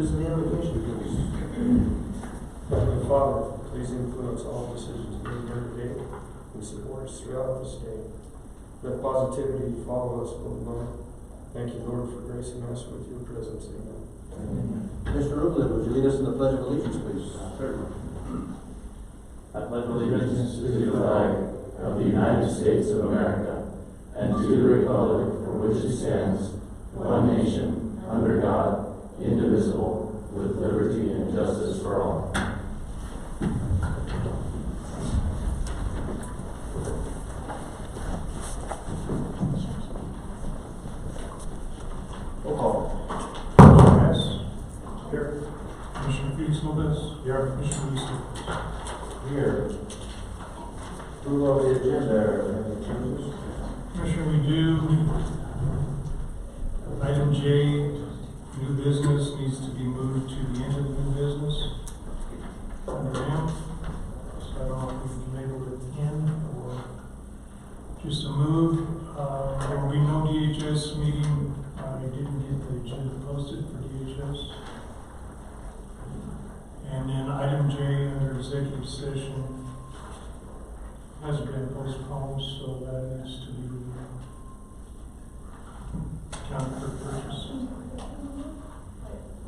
this in the invocation, please. Heavenly Father, please influence all decisions made here today and support us throughout this day. Let positivity follow us, Lord. Thank you, Lord, for gracing us with your presence. Amen. Amen. Mr. Rublin, would you lead us in the Pledge of Allegiance, please? Certainly. I pledge allegiance to the flag of the United States of America and to the republic for which it stands, one nation, under God, indivisible, with liberty and justice for all. Roll call. Yes. Here. Commissioner Felix Lopez. Here. Commissioner Luis Lopez. Here. Approval of the agenda. Any changes? Commissioner, we do. Item J, new business needs to be moved to the end of the new business. Under M. So I don't know if we can label it in or just a move. There will be no DHS meeting. I didn't get the agenda posted for DHS. And then item J under executive session hasn't been postponed, so that needs to be counted for purchase.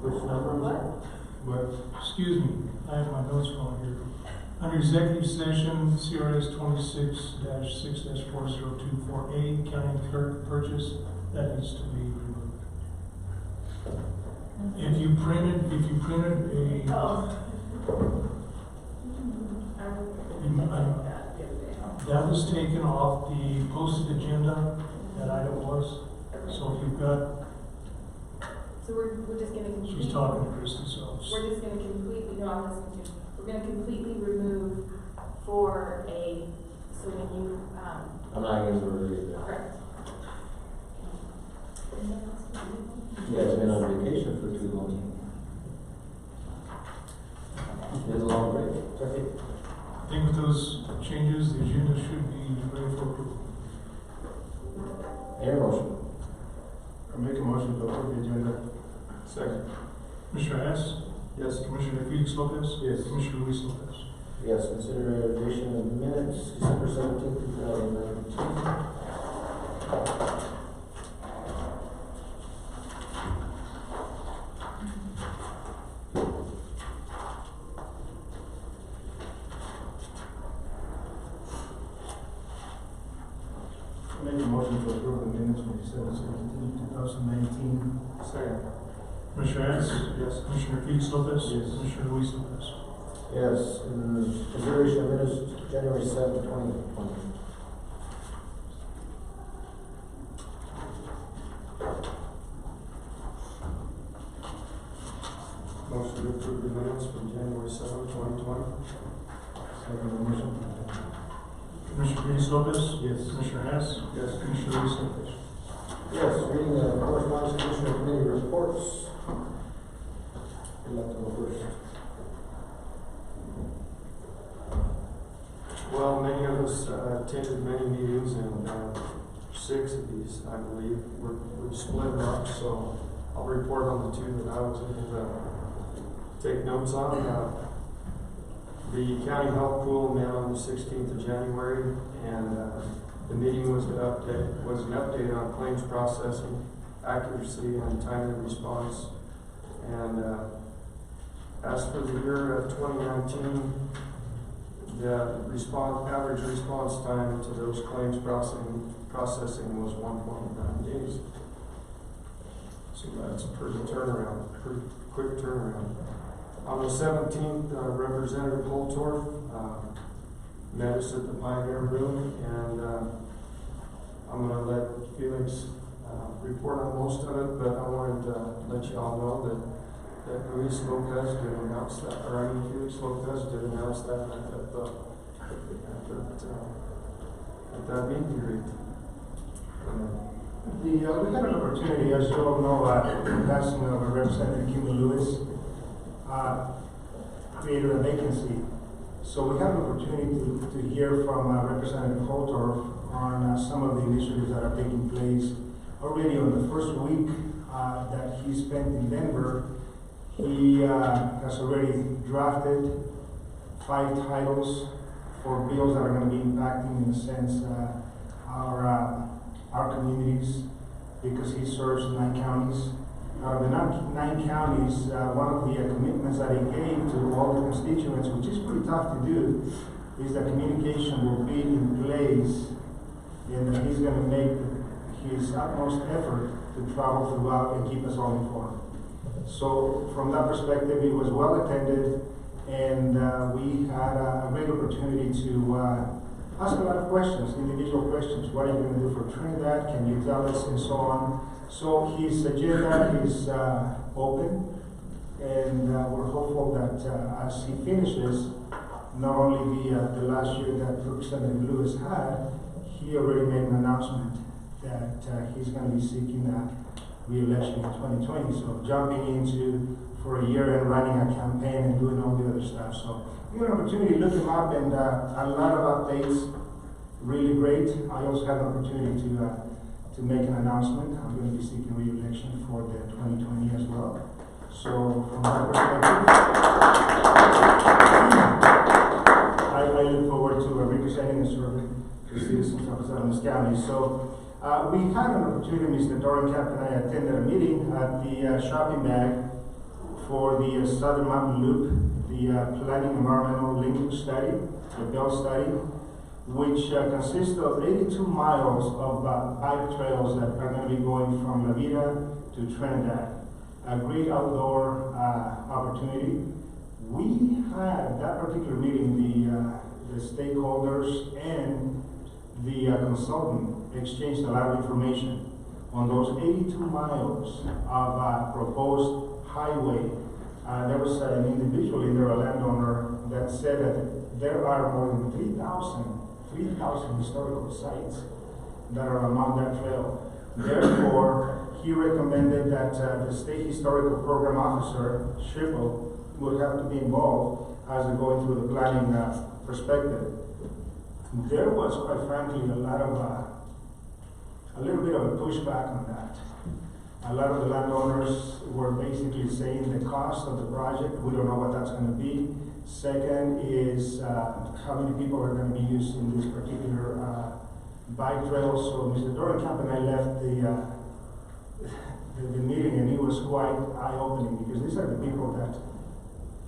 Which number? But, excuse me, I have my notes going here. Under executive session, CRS 26-6-4024A, county clerk purchase, that needs to be removed. If you printed that was taken off the posted agenda, that item was. So if you've got, so we're just going to completely. she's talking to Christie, so. We're just going to completely, no, I'm listening to you. We're going to completely remove for a, so when you, I'm not going to read that. correct. You guys been on vacation for too long. It's a long break. I think with those changes, the agenda should be ready for approval. Air motion. I make a motion to approve the agenda. Second. Commissioner Hess? Yes. Commissioner Felix Lopez? Yes. Commissioner Luis Lopez? Yes, consideration of minutes, December 17th, 2019. I make a motion to approve the minutes from December 17, 2019. Second. Commissioner Hess? Yes. Commissioner Felix Lopez? Yes. Commissioner Luis Lopez? Yes, consideration of minutes, January 7th, 2020. Motion to approve the minutes from January 7, 2020. Second motion. Commissioner Felix Lopez? Yes. Commissioner Hess? Yes. Commissioner Luis Lopez? Yes, reading the correspondence commissioner committee reports. I'd like to go first. Well, many of us attended many meetings, and 6 of these, I believe, were split up. So I'll report on the 2 that I was able to take notes on. The county health pool met on the 16th of January, and the meeting was an update on claims processing, accuracy, and timely response. And as for the year of 2019, the average response time to those claims processing was 1.9 days. So that's a pretty quick turnaround. On the 17th, Representative Holtorf met us at the Pioneer Room, and I'm going to let Felix report on most of it, but I wanted to let you all know that Luis Lopez did announce that, Felix Lopez did announce that at that meeting great. We had an opportunity, as you all know, the passing of Representative Kim Lewis created a vacancy. So we have an opportunity to hear from Representative Holtorf on some of the initiatives that are taking place. Already on the first week that he spent in Denver, He has already drafted 5 titles for bills that are going to be impacting, in a sense, our communities, because he serves 9 counties. The 9 counties, one of the commitments that he gave to all the constituents, which is pretty tough to do, is that communication will be in place, and that he's going to make his utmost effort to travel throughout and keep us all informed. So from that perspective, it was well attended, and we had a great opportunity to ask a lot of questions, individual questions. What are you going to do for Trinidad? Can you tell us? And so on. So his agenda is open, and we're hopeful that as he finishes, not only the last year that Representative Lewis had, he already made an announcement that he's going to be seeking re-election in 2020. So jumping into for a year and running a campaign and doing all the other stuff. So we had an opportunity to look him up, and a lot of updates, really great. I also had an opportunity to make an announcement. I'm going to be seeking re-election for the 2020 as well. So from that perspective, I look forward to representing and serving the citizens of San Luis County. So we had an opportunity, Mr. Dorenkamp and I attended a meeting at the shopping bag for the Southern Mountain Loop, the Planning Environmental Linkage Study, the BEL study, which consists of 82 miles of bike trails that are going to be going from La Vida to Trinidad. A great outdoor opportunity. We had that particular meeting, the stakeholders and the consultant exchanged a lot of information on those 82 miles of proposed highway. There was an individual in there, a landowner, that said that there are more than 3,000 historical sites that are along that trail. Therefore, he recommended that the State Historical Program Officer, Schipel, would have to be involved as they're going through the planning perspective. There was, quite frankly, a little bit of a pushback on that. A lot of the landowners were basically saying the cost of the project, we don't know what that's going to be. Second is how many people are going to be using this particular bike trail. So Mr. Dorenkamp and I left the meeting, and it was quite eye-opening, because these are the people that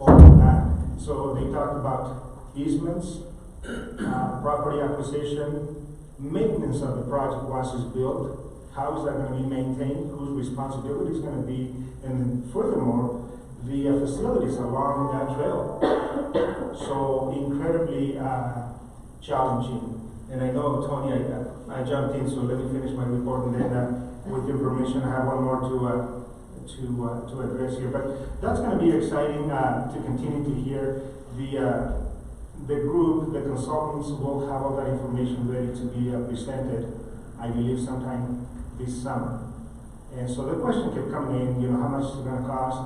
own land. So they talked about easements, property acquisition, maintenance of the project once it's built. How is that going to be maintained? Whose responsibility is going to be? And then furthermore, the facilities along that trail. So incredibly challenging. And I know, Tony, I jumped in, so let me finish my report, and then with your permission, I have one more to address here. But that's going to be exciting to continue to hear. The group, the consultants, will have all that information ready to be presented, I believe, sometime this summer. And so the question kept coming in, how much is it going to cost?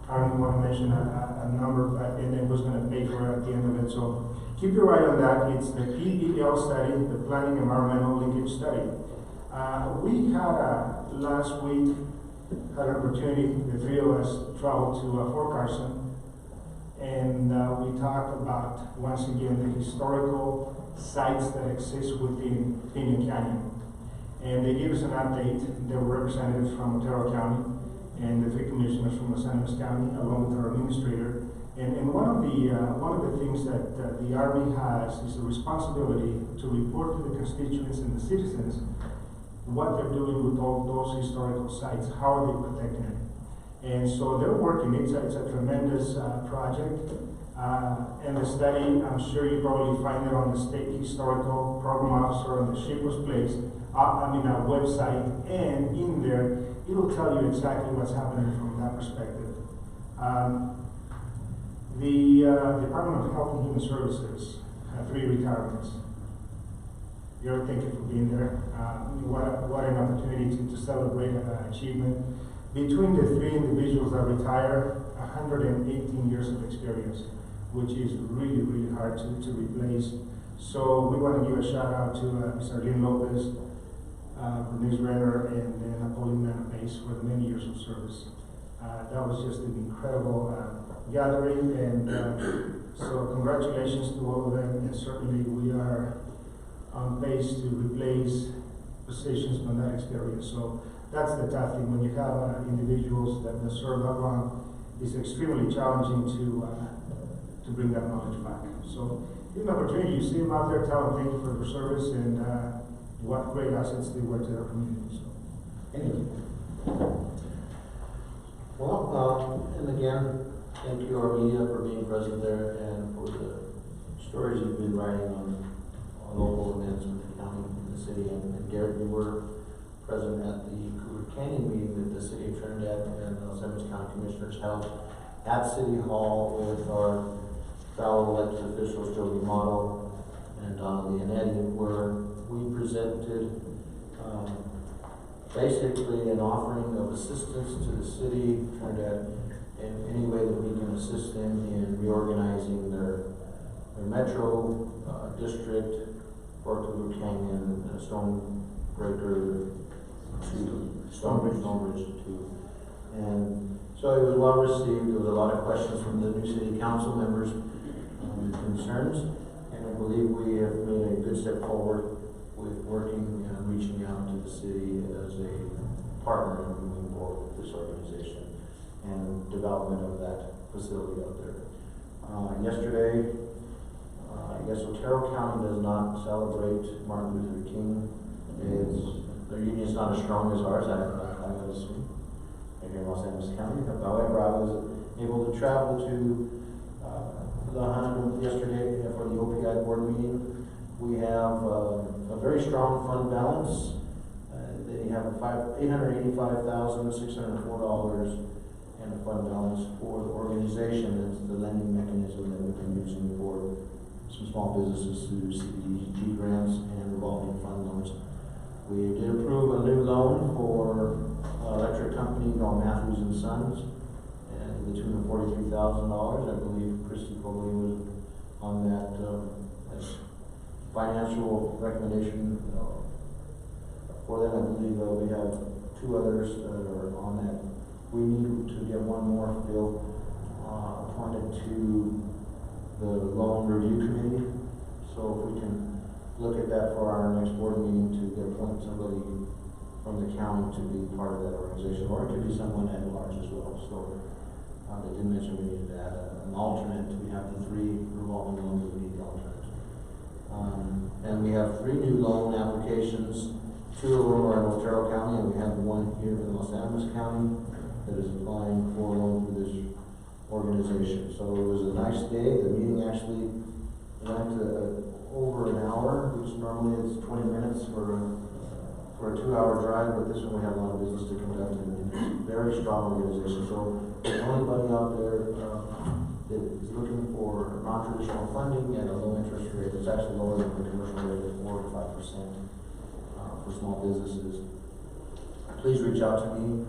I don't want to mention a number, and then who's going to pay for it at the end of it. So keep your eye on that. It's the PEL study, the Planning Environmental Linkage Study. We had last week had an opportunity, the 3 of us traveled to Fort Carson, and we talked about, once again, the historical sites that exist within Piñon Canyon. And they gave us an update. There were representatives from Otero County and the 3 commissioners from Los Angeles County, along with our administrator. And one of the things that the Army has is the responsibility to report to the constituents and the citizens what they're doing with all those historical sites, how are they protecting it. And so they're working. It's a tremendous project. And the study, I'm sure you probably find it on the State Historical Program Officer on the Shipper's Place, our website, and in there, it'll tell you exactly what's happening from that perspective. The Department of Health and Human Services had 3 retirements. You're thank you for being there. What an opportunity to celebrate an achievement. Between the 3 individuals that retire, 118 years of experience, which is really, really hard to replace. So we want to give a shout out to Ms. Arlene Lopez, Bernice Renner, and Napoleon Manapace for the many years of service. That was just an incredible gathering, and so congratulations to all of them, and certainly we are on pace to replace positions from that experience. So that's the tough thing, when you have individuals that serve that long, it's extremely challenging to bring that knowledge back. So give them an opportunity, you see them out there, tell them thank you for their service, and what great assets they were to their community. So Thank you. Well, and again, thank you, our media, for being present there and for the stories you've been writing on local events with the county and the city. And Garrett, you were present at the Cougar Canyon meeting that the city of Trinidad and Los Angeles County Commissioners held at City Hall with our fellow elected officials, Joe D'Amato and Donna Leonetti, where we presented basically an offering of assistance to the city of Trinidad in any way that we can assist them in reorganizing their metro district for Cougar Canyon, Stonebreaker to Stonebridge 2. And so it was well received. There was a lot of questions from the new city council members concerns, and I believe we have made a good step forward with working and reaching out to the city as a partner in moving forward with this organization and development of that facility out there. Yesterday, I guess Otero County does not celebrate Martin Luther King. Their union is not as strong as ours, I would assume, here in Los Angeles County. However, I was able to travel to La Habana yesterday for the OPI board meeting. We have a very strong fund balance. They have $885,604 and a fund balance for the organization. That's the lending mechanism that we've been using for some small businesses through CDBG grants and revolving fund loans. We did approve a new loan for electric company called Matthews and Sons, and to the tune of $43,000. I believe Christy Coley was on that financial recommendation for them. I believe we have two others that are on that. We need to get one more, Bill, appointed to the loan review committee. So if we can look at that for our next board meeting to appoint somebody from the county to be part of that organization, or it could be someone at large as well. So they did mention we needed to add an alternate. We have the 3 revolving loans, we need the alternate. And we have 3 new loan applications. 2 of them are in Otero County, and we have one here in Los Angeles County that is applying for a loan for this organization. So it was a nice day. The meeting actually went over an hour, which normally is 20 minutes for a 2-hour drive, but this one we have a lot of business to conduct, and it's a very strong organization. So if anybody out there that is looking for non-traditional funding at a low interest rate, it's actually lower than the commercial rate of 4 to 5% for small businesses, please reach out to me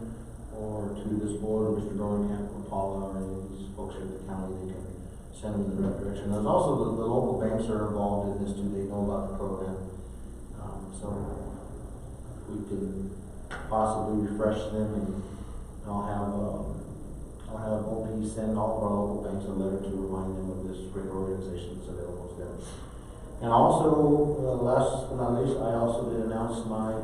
or to this board, or Mr. Dornkamp or Paula, or any of these folks here at the county. They can send them in the right direction. There's also the local banks are involved in this too. They know about the program. So we can possibly refresh them, and I'll have OP send all of our local banks a letter to remind them of this great organization that's available to them. And also, last but not least, I also did announce my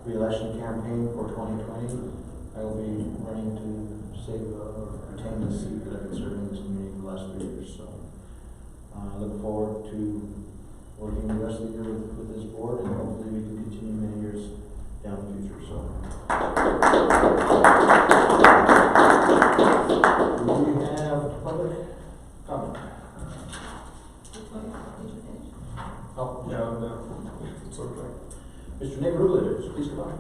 re-election campaign for 2020. I will be running to save or retain the seat that I've been serving this community for the last 3 years. So I look forward to working the rest of the year with this board, and hopefully we can continue many years down the future. So do we have public comment? Oh, Yeah, no, it's okay. Mr. Nate Ruler, please come on.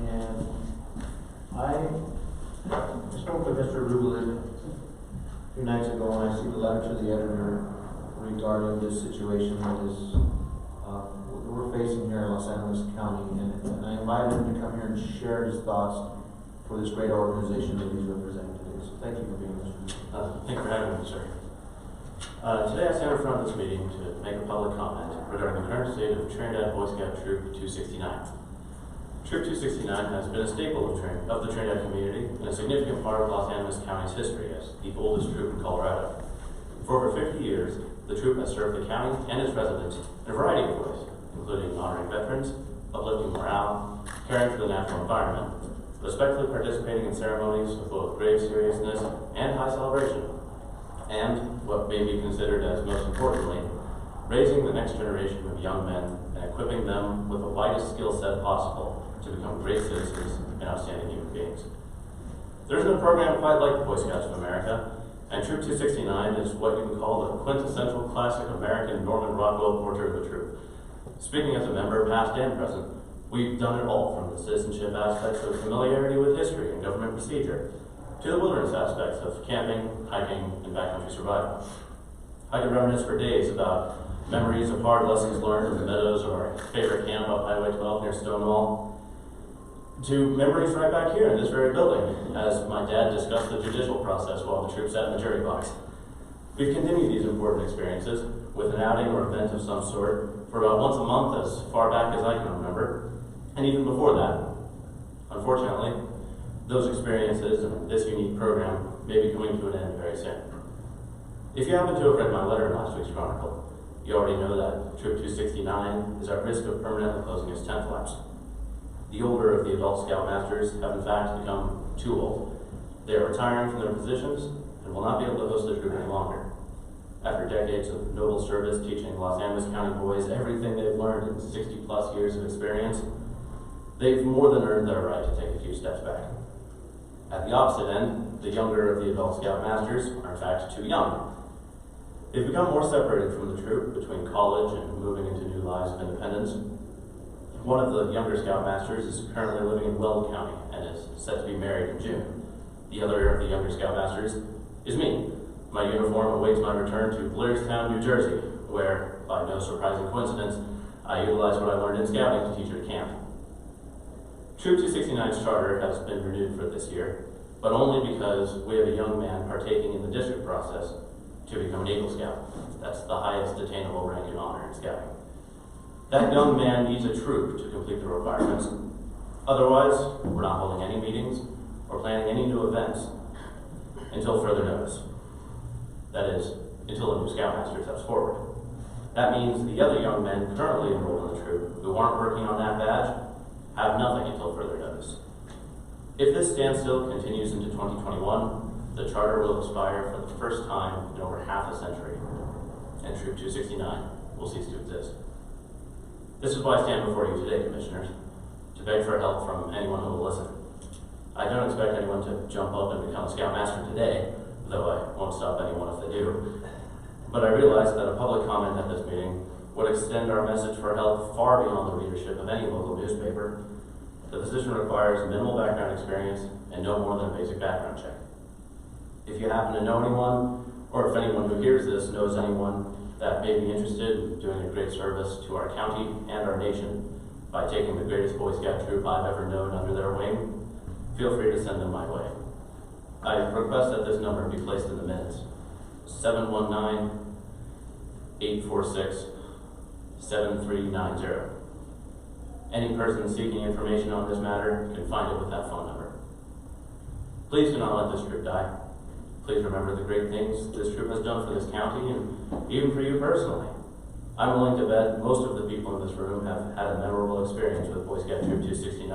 And I spoke with Mr. Ruler a few nights ago, and I see the letter to the editor regarding this situation that is we're facing here in Los Angeles County, and I invited him to come here and share his thoughts for this great organization that he's representing today. So thank you for being with us. Thank you for having me, sir. Today I stand in front of this meeting to make a public comment regarding the current state of Trinidad Boy Scout Troop 269. Troop 269 has been a staple of the Trinidad community and a significant part of Los Animas County's history as the oldest troop in Colorado. For over 50 years, the troop has served the county and its residents in a variety of ways, including honoring veterans, uplifting morale, caring for the natural environment, respectfully participating in ceremonies of both grave seriousness and high celebration, and what may be considered as most importantly, raising the next generation of young men and equipping them with the widest skill set possible to become great citizens and outstanding human beings. There's no program quite like the Boy Scouts of America, and Troop 269 is what you can call the quintessential classic American Norman Rockwell portrait of a troop. Speaking as a member, past and present, we've done it all from the citizenship aspects of familiarity with history and government procedure, to the wilderness aspects of camping, hiking, and backcountry survival. I could reminisce for days about memories of hard lessons learned in the meadows of our favorite camp up Highway 12 near Stonewall, to memories right back here in this very building, as my dad discussed the judicial process while the troop sat in the jury box. We've continued these important experiences with an outing or event of some sort for about once a month as far back as I can remember, and even before that. Unfortunately, those experiences and this unique program may be coming to an end very soon. If you happen to have read my letter in last week's Chronicle, you already know that Troop 269 is at risk of permanently closing its 10th lapse. The older of the adult Scoutmasters have in fact become too old. They are retiring from their positions and will not be able to host the troop any longer. After decades of noble service teaching Los Animas County boys everything they've learned in 60+ years of experience, they've more than earned their right to take a few steps back. At the opposite end, the younger of the adult Scoutmasters are in fact too young. They've become more separated from the troop between college and moving into new lives of independence. One of the younger Scoutmasters is currently living in Weld County and is set to be married in June. The other of the younger Scoutmasters is me. My uniform awaits my return to Blairstown, New Jersey, where, by no surprising coincidence, I utilize what I learned in scouting to teach at camp. Troop 269's charter has been renewed for this year, but only because we have a young man partaking in the district process to become an Eagle Scout. That's the highest attainable rank and honor in scouting. That young man needs a troop to complete the requirements. Otherwise, we're not holding any meetings or planning any new events until further notice. That is, until a new Scoutmaster steps forward. That means the other young men currently enrolled in the troop who aren't working on that badge have nothing until further notice. If this standstill continues into 2021, the charter will expire for the first time in over half a century, and Troop 269 will cease to exist. This is why I stand before you today, Commissioners, to beg for help from anyone who will listen. I don't expect anyone to jump up and become a Scoutmaster today, though I won't stop anyone if they do. But I realize that a public comment at this meeting would extend our message for help far beyond the readership of any local newspaper. The position requires minimal background experience and no more than a basic background check. If you happen to know anyone, or if anyone who hears this knows anyone that may be interested in doing a great service to our county and our nation by taking the greatest Boy Scout troop I've ever known under their wing, feel free to send them my way. I request that this number be placed in the minutes. 719-846-7390. Any person seeking information on this matter can find it with that phone number. Please do not let this troop die. Please remember the great things this troop has done for this county and even for you personally. I'm willing to bet most of the people in this room have had a memorable experience with Boy Scout Troop 269,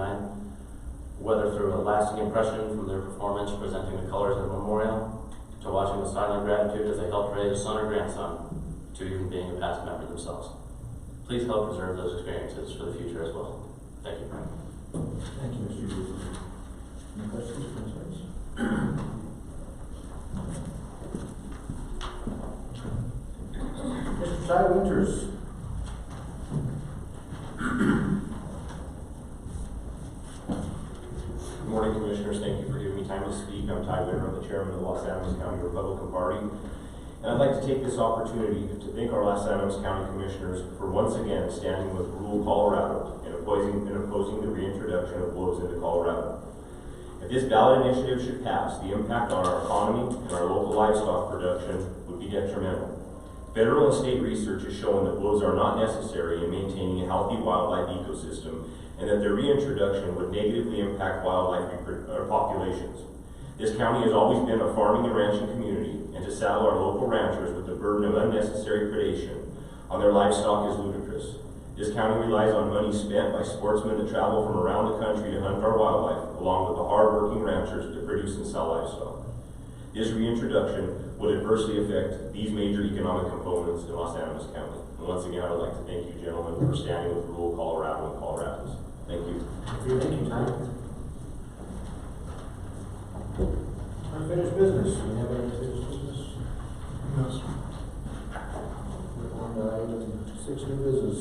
whether through a lasting impression from their performance presenting the colors of a memorial, to watching with silent gratitude as they helped raise a son or grandson, to even being a past member themselves. Please help preserve those experiences for the future as well. Thank you. Thank you, Mr. Duke. Any questions or concerns? Mr. Ty Winters. Good morning, Commissioners. Thank you for giving me time to speak. I'm Ty Winter, I'm the Chairman of the Los Animas County Republican Party. And I'd like to take this opportunity to thank our Los Animas County Commissioners for once again standing with rural Colorado and opposing the reintroduction of wolves into Colorado. If this ballot initiative should pass, the impact on our economy and our local livestock production would be detrimental. Federal and state research has shown that wolves are not necessary in maintaining a healthy wildlife ecosystem and that their reintroduction would negatively impact wildlife populations. This county has always been a farming and ranching community, and to saddle our local ranchers with the burden of unnecessary predation on their livestock is ludicrous. This county relies on money spent by sportsmen that travel from around the country to hunt our wildlife, along with the hard-working ranchers to produce and sell livestock. This reintroduction would adversely affect these major economic components in Los Animas County. And once again, I would like to thank you gentlemen for standing with rural Colorado and Colorados. Thank you. Thank you, Tom. Unfinished business, we have any unfinished business? Yes. We're on to item 6, new business.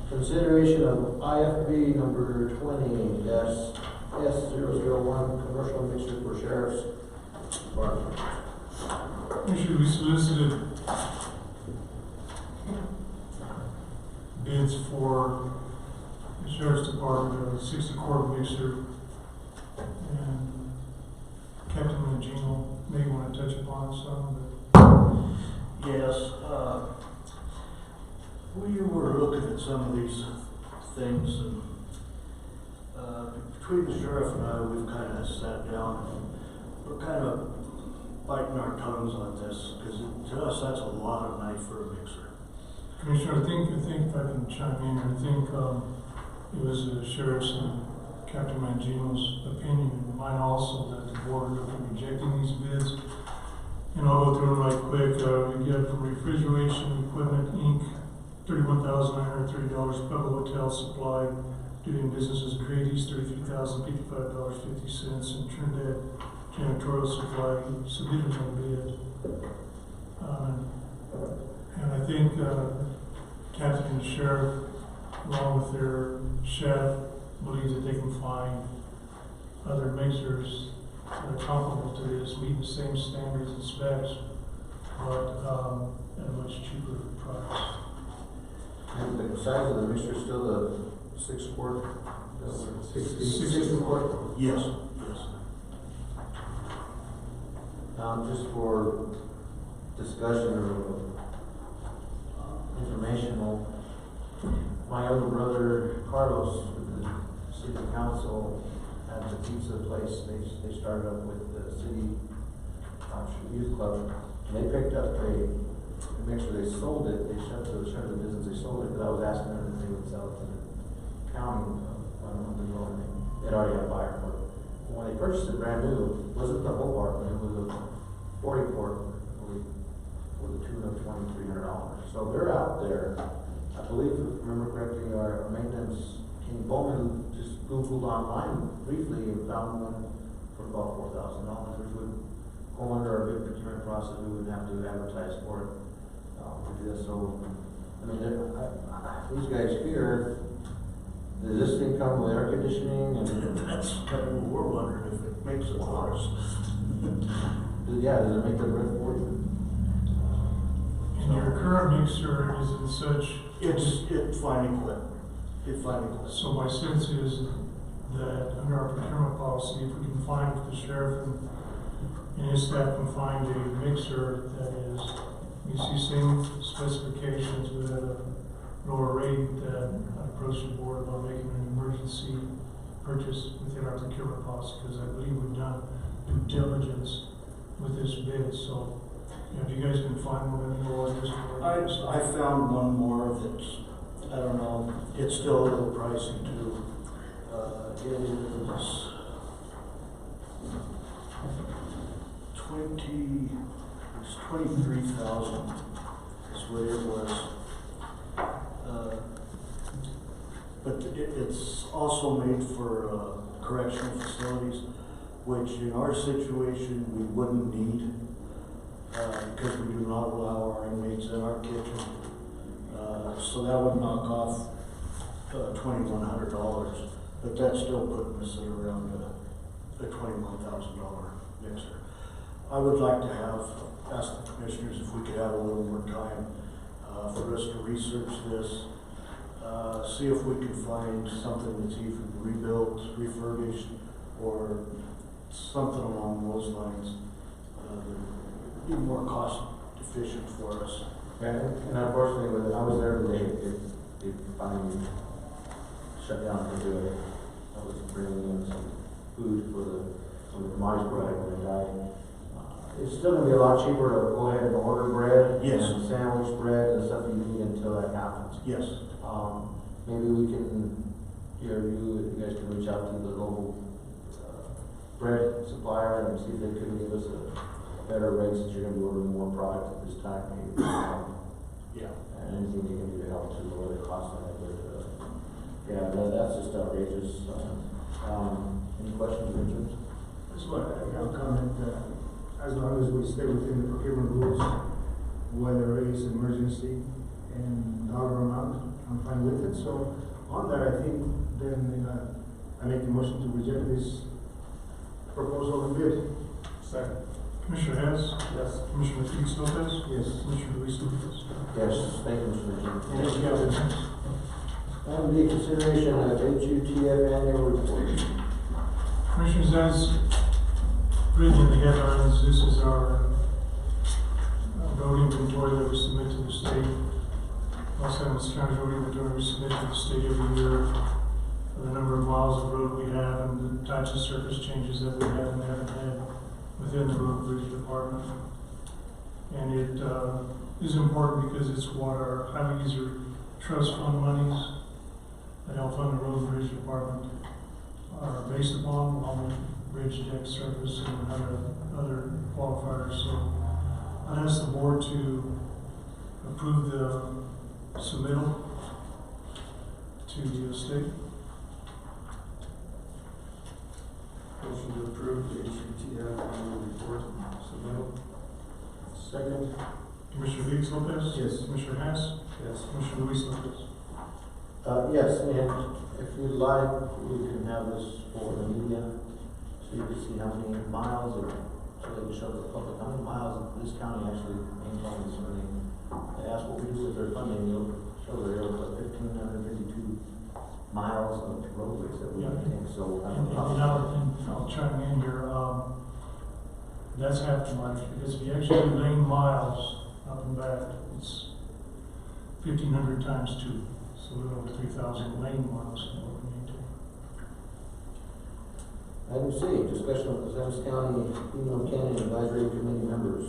Consideration of IFB number 20-S001, commercial mixture for sheriff's department. Actually, we solicited bids for the sheriff's department, a 60-quart mixer. And Captain Mangino may want to touch upon some, Yes, we were looking at some of these things, and between the sheriff and I, we've kind of sat down and we're kind of biting our tongues on this, because to us, that's a lot of money for a mixer. Commissioner, I think if I can chime in, I think it was the sheriff's and Captain Mangino's opinion, and mine also, that the board will be rejecting these bids. And I'll go through them right quick. We get from Refrigeration Equipment, Inc., $31,930, Pueblo Hotel Supply, doing business as Grady's, $33,055.50, and Trinidad Janitorial Supply submitted no bid. And I think Captain and Sheriff, along with their chef, believe that they can find other mixers that are comparable to this, meet the same standards and specs, but at a much cheaper price. And the size of the mixture is still the 6-quart? 60-quart? Yes, yes. Just for discussion or informational, my older brother Carlos, with the city council, at the pizza place, they started up with the city youth club, and they picked up a mixer, they sold it, they shut the business, they sold it, because I was asking them if they would sell it to the county, I don't know the name, they'd already had a buyer for it. When they purchased it brand new, it wasn't the whole bar, but it was a 40-quart with a tune of $2,300. So they're out there, I believe, if I remember correctly, our maintenance King Bowman just Googled online briefly and found one for about $4,000, which would go under our bid procurement process. We wouldn't have to advertise for it. To do this. So, I mean, these guys here, does this thing come with air conditioning? And That's kind of what we're wondering, if it makes it worse. yeah, does it make the breath for you? And your current mixer is in such. It finally quit. So my sense is that under our procurement policy, if we can find, if the sheriff and his staff can find a mixer that is, you see same specifications with a lower rate, that I approach the board about making an emergency purchase within our procurement policy, because I believe we've done due diligence with this bid. So, if you guys can find one, let me know what this is. I found one more that's, I don't know, it's still a little pricey too. It is 23,000 is what it was. But it's also made for correctional facilities, which in our situation we wouldn't need, because we do not allow our inmates in our kitchen. So that would knock off $2,100, but that's still putting us at around a $21,000 mixer. I would like to ask the commissioners if we could have a little more time for us to research this, see if we can find something that's either rebuilt, refurbished, or something along those lines that would be more cost efficient for us. And unfortunately, when I was there today, they finally shut down for good. I was bringing in some food for the demise bread when they died. It's still gonna be a lot cheaper to go ahead and order bread. Yes. And sandwich bread and stuff you need until that happens. Yes. Maybe we can, you guys can reach out to the local bread supplier and see if they could give us a better rate since you're gonna be ordering more product at this time. Maybe, Yeah. and anything you can do to help to lower the cost of it. But, yeah, that's just outrageous. Any questions, Richard? That's what I have a comment, as long as we stay within the procurement rules, whether it's emergency and dollar amount, I'm fine with it. So on that, I think then I make the motion to reject this proposal and bid. Second. Commissioner Hess, Yes. Commissioner Felix Lopez, Yes. Commissioner Luis Lopez. Yes, thank you, Mr. Richard. Thank you. And the consideration of HUTF annual report. Commissioners, as written in the headlines, this is our road inventory that we submit to the state. Los Angeles County road inventory we submit to the state every year for the number of miles of road we have and the types of surface changes that we have and haven't had within the road bridge department. And it is important because it's what our highway user trust fund monies that help fund the road and bridge department are based upon, along with bridge deck surface and other qualifiers. So I'd ask the board to approve the submittal to the state. Motion to approve the HUTF annual report submittal. Second. Commissioner Felix Lopez? Yes. Commissioner Hess? Yes. Commissioner Luis Lopez? Yes, and if you'd like, we can have this for the media, so you can see how many miles, or so they can show the public how many miles this county actually maintains. When they ask what we do with their funding, you'll show there was 1,552 miles of roadways that we Yeah. maintain. So And I'll chime in here. That's half the mileage, because if you actually do lane miles up and back, it's 1,500 times 2. So we're over 3,000 lane miles in what we maintain. Item C, discussion with the Adams County Pino Canyon Advisory Committee members.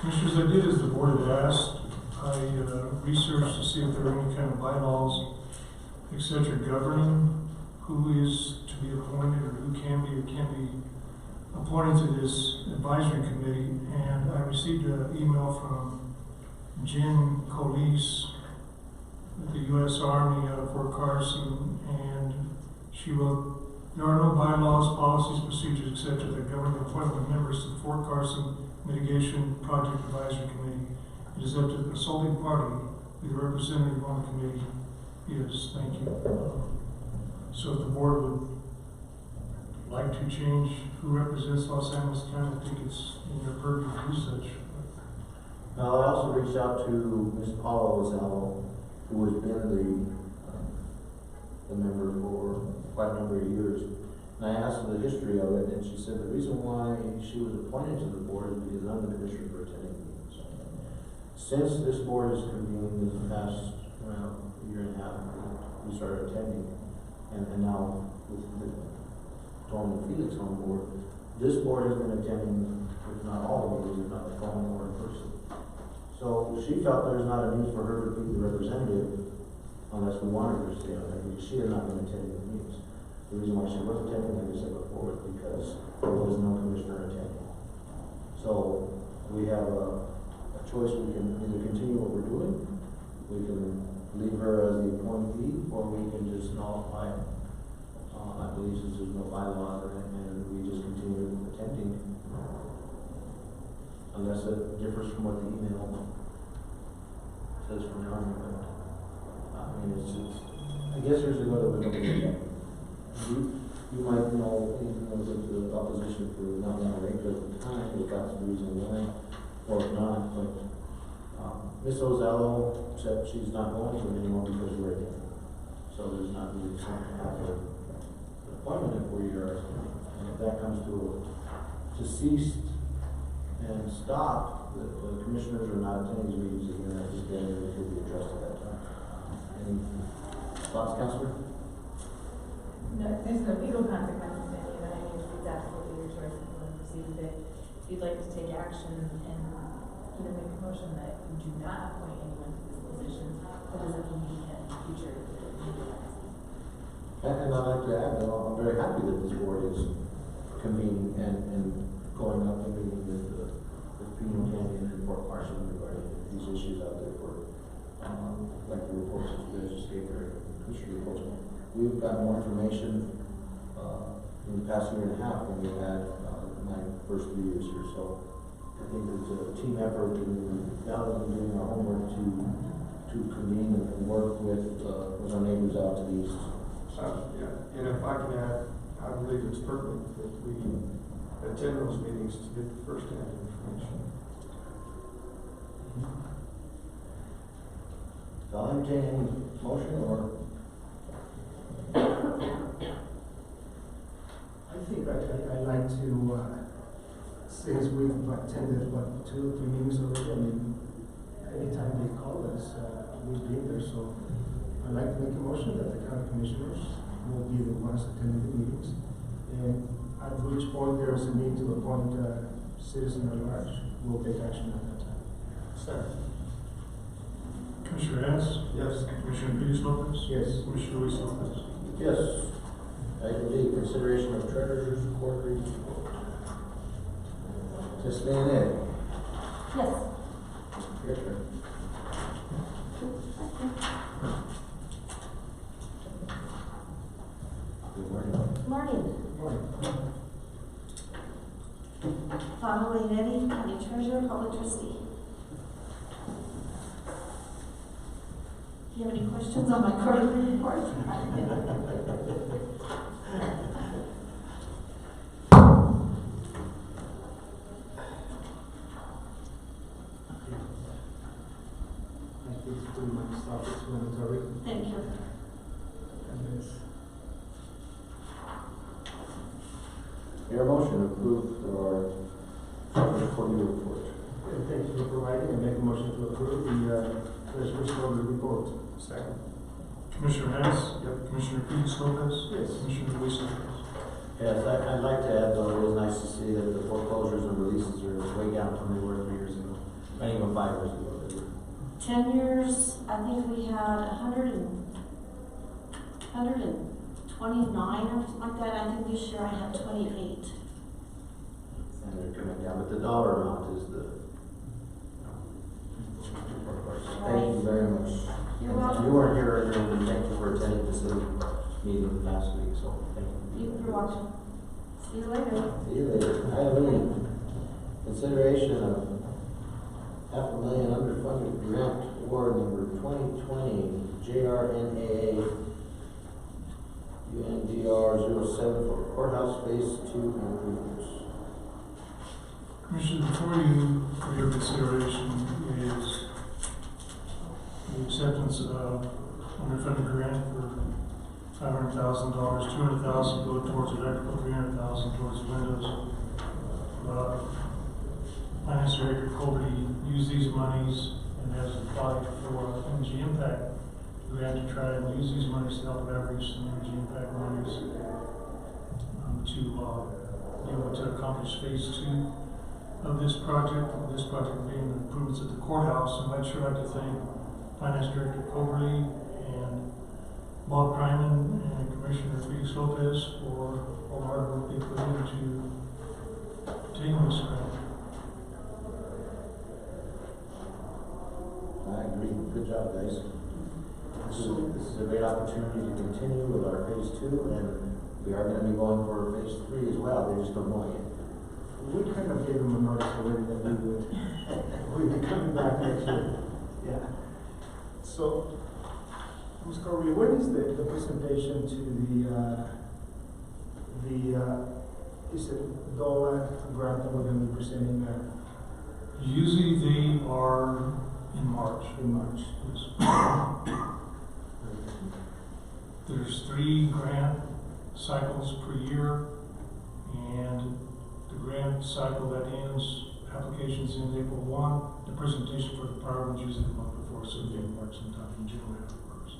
Commissioners, I did as the board had asked. I researched to see if there were any kind of bylaws, et cetera, governing who is to be appointed or who can be or can't be appointed to this advisory committee. And I received an email from Jen Colise with the U.S. Army out of Fort Carson, and she wrote, "There are no bylaws, policies, procedures, etc. that govern the appointment of members to the Fort Carson Mitigation Project Advisory Committee. It is up to the consulting party who the representative on the committee is." Thank you. So if the board would like to change who represents Los Angeles County, I think it's in your purview to do such. Now, I also reached out to Ms. Paula Lozano, who has been the member for quite a number of years. And I asked her the history of it, and she said the reason why she was appointed to the board is because none of the commissioners were attending meetings. Since this board has convened in the past year and a half, we started attending, and now with Tom and Felix on board, this board has been attending, if not all the meetings, if not the phone or in person. So she felt there's not a need for her to be the representative unless we wanted her to stay on there, because she had not been attending the meetings. The reason why she was attending, like I said before, was because there was no commissioner attending. So we have a choice. We can either continue what we're doing, we can leave her as the appointee, or we can just nullify it. I believe since there's no bylaws and we just continue attending, unless it differs from what the email says from Congress. But I mean, it's just, I guess here's the way that we're looking at it. You might know anything that was into the opposition for not being rate, but at the time, if that's the reason why, or if not, but Ms. Ozalo said she's not going to it anymore because we're attending. So there's not really something after the appointment if we are, and if that comes to cease and stop, the commissioners are not attending these meetings again. I think that it could be addressed at that time. Any thoughts, Counselor? No, there's no legal consequences to any of it. I mean, it's absolutely your choice if you want to proceed with it. If you'd like to take action and, make a motion that you do not appoint anyone to this position, that doesn't mean you can in the future. And I'd like to add, that I'm very happy that this board is convening and going up and meeting with Pino Canyon and Fort Carson regarding these issues out there for, like the reports that you guys just gave there, Commissioner reports. We've got more information, in the past year and a half than we had, my first 3 years here, so I think it's a team effort, and now that we're doing our homework to convene and work with our neighbors out to the east. Yeah, and if I can add, I believe it's pertinent that we attend those meetings to get the first-hand information. So I'll entertain any motion or? I think I'd like to, since we've attended, 2 or 3 meetings already, I mean, anytime they call us, we've been there, so I'd like to make a motion that the county commissioners will be the ones attending the meetings. And at which point there is a need to appoint a citizen at large, we'll take action at that time. Second. Commissioner Hess? Yes. Commissioner Peters Lopez? Yes. Commissioner Luis Lopez? Yes. Item D, consideration of treasurer's quarterly report. Ms. Leonette, Yes. your turn. Good morning. Morning. Donna Leonetti, County Treasurer, Public Trustee. Do you have any questions on my quarterly report? I think it's pretty much self-explanatory. Thank you. And it's Your motion to approve our treasurer's quarterly report. Okay, thank you for providing, and make a motion to approve the treasurer's quarterly report. Second. Commissioner Hess? Yep. Commissioner Peters Lopez? Yes. Commissioner Luis Lopez? Yes, I'd like to add, though, it is nice to see that the foreclosures and releases are way down from they were 3 years ago, not even 5 years ago. They were. 10 years, I think we had 129 or something like that. I think this year I had 28. And they're coming down, but the dollar amount is the. Thank you very much. You're welcome. You weren't here earlier, and thank you for attending this meeting last week, so thank you. You're welcome. See you later. See you later. Item E, consideration of $500,000 underfunded grant award number 2020 JRNAA UNDR 07 for courthouse phase 2 improvements. Commissioner, before you, for your consideration, is the acceptance of underfunded grant for $500,000, $200,000 go towards electrical, $300,000 towards windows. Finance Director Colby used these monies and has applied for energy impact grant to try and use these monies to help leverage some energy impact monies to be able to accomplish phase 2 of this project being the improvements at the courthouse. And I'd sure like to thank Finance Director Coberly and Bob Kryman and Commissioner Felix Lopez for all the hard work they put into taking this grant. I agree. Good job, guys. This is a great opportunity to continue with our phase 2, and we are going to be going for phase 3 as well. They just don't know it yet. We kind of gave them a notice already that we would. We'll be coming back next year. Yeah. So, Ms. Corey, when is the presentation to is it DOLA grant that we're going to be presenting there Usually they are in March. in March? Yes. There's 3 grant cycles per year, and the grant cycle that ends, applications in April 1, the presentation for the prior one's usually the month before, so in March sometime in January afterwards.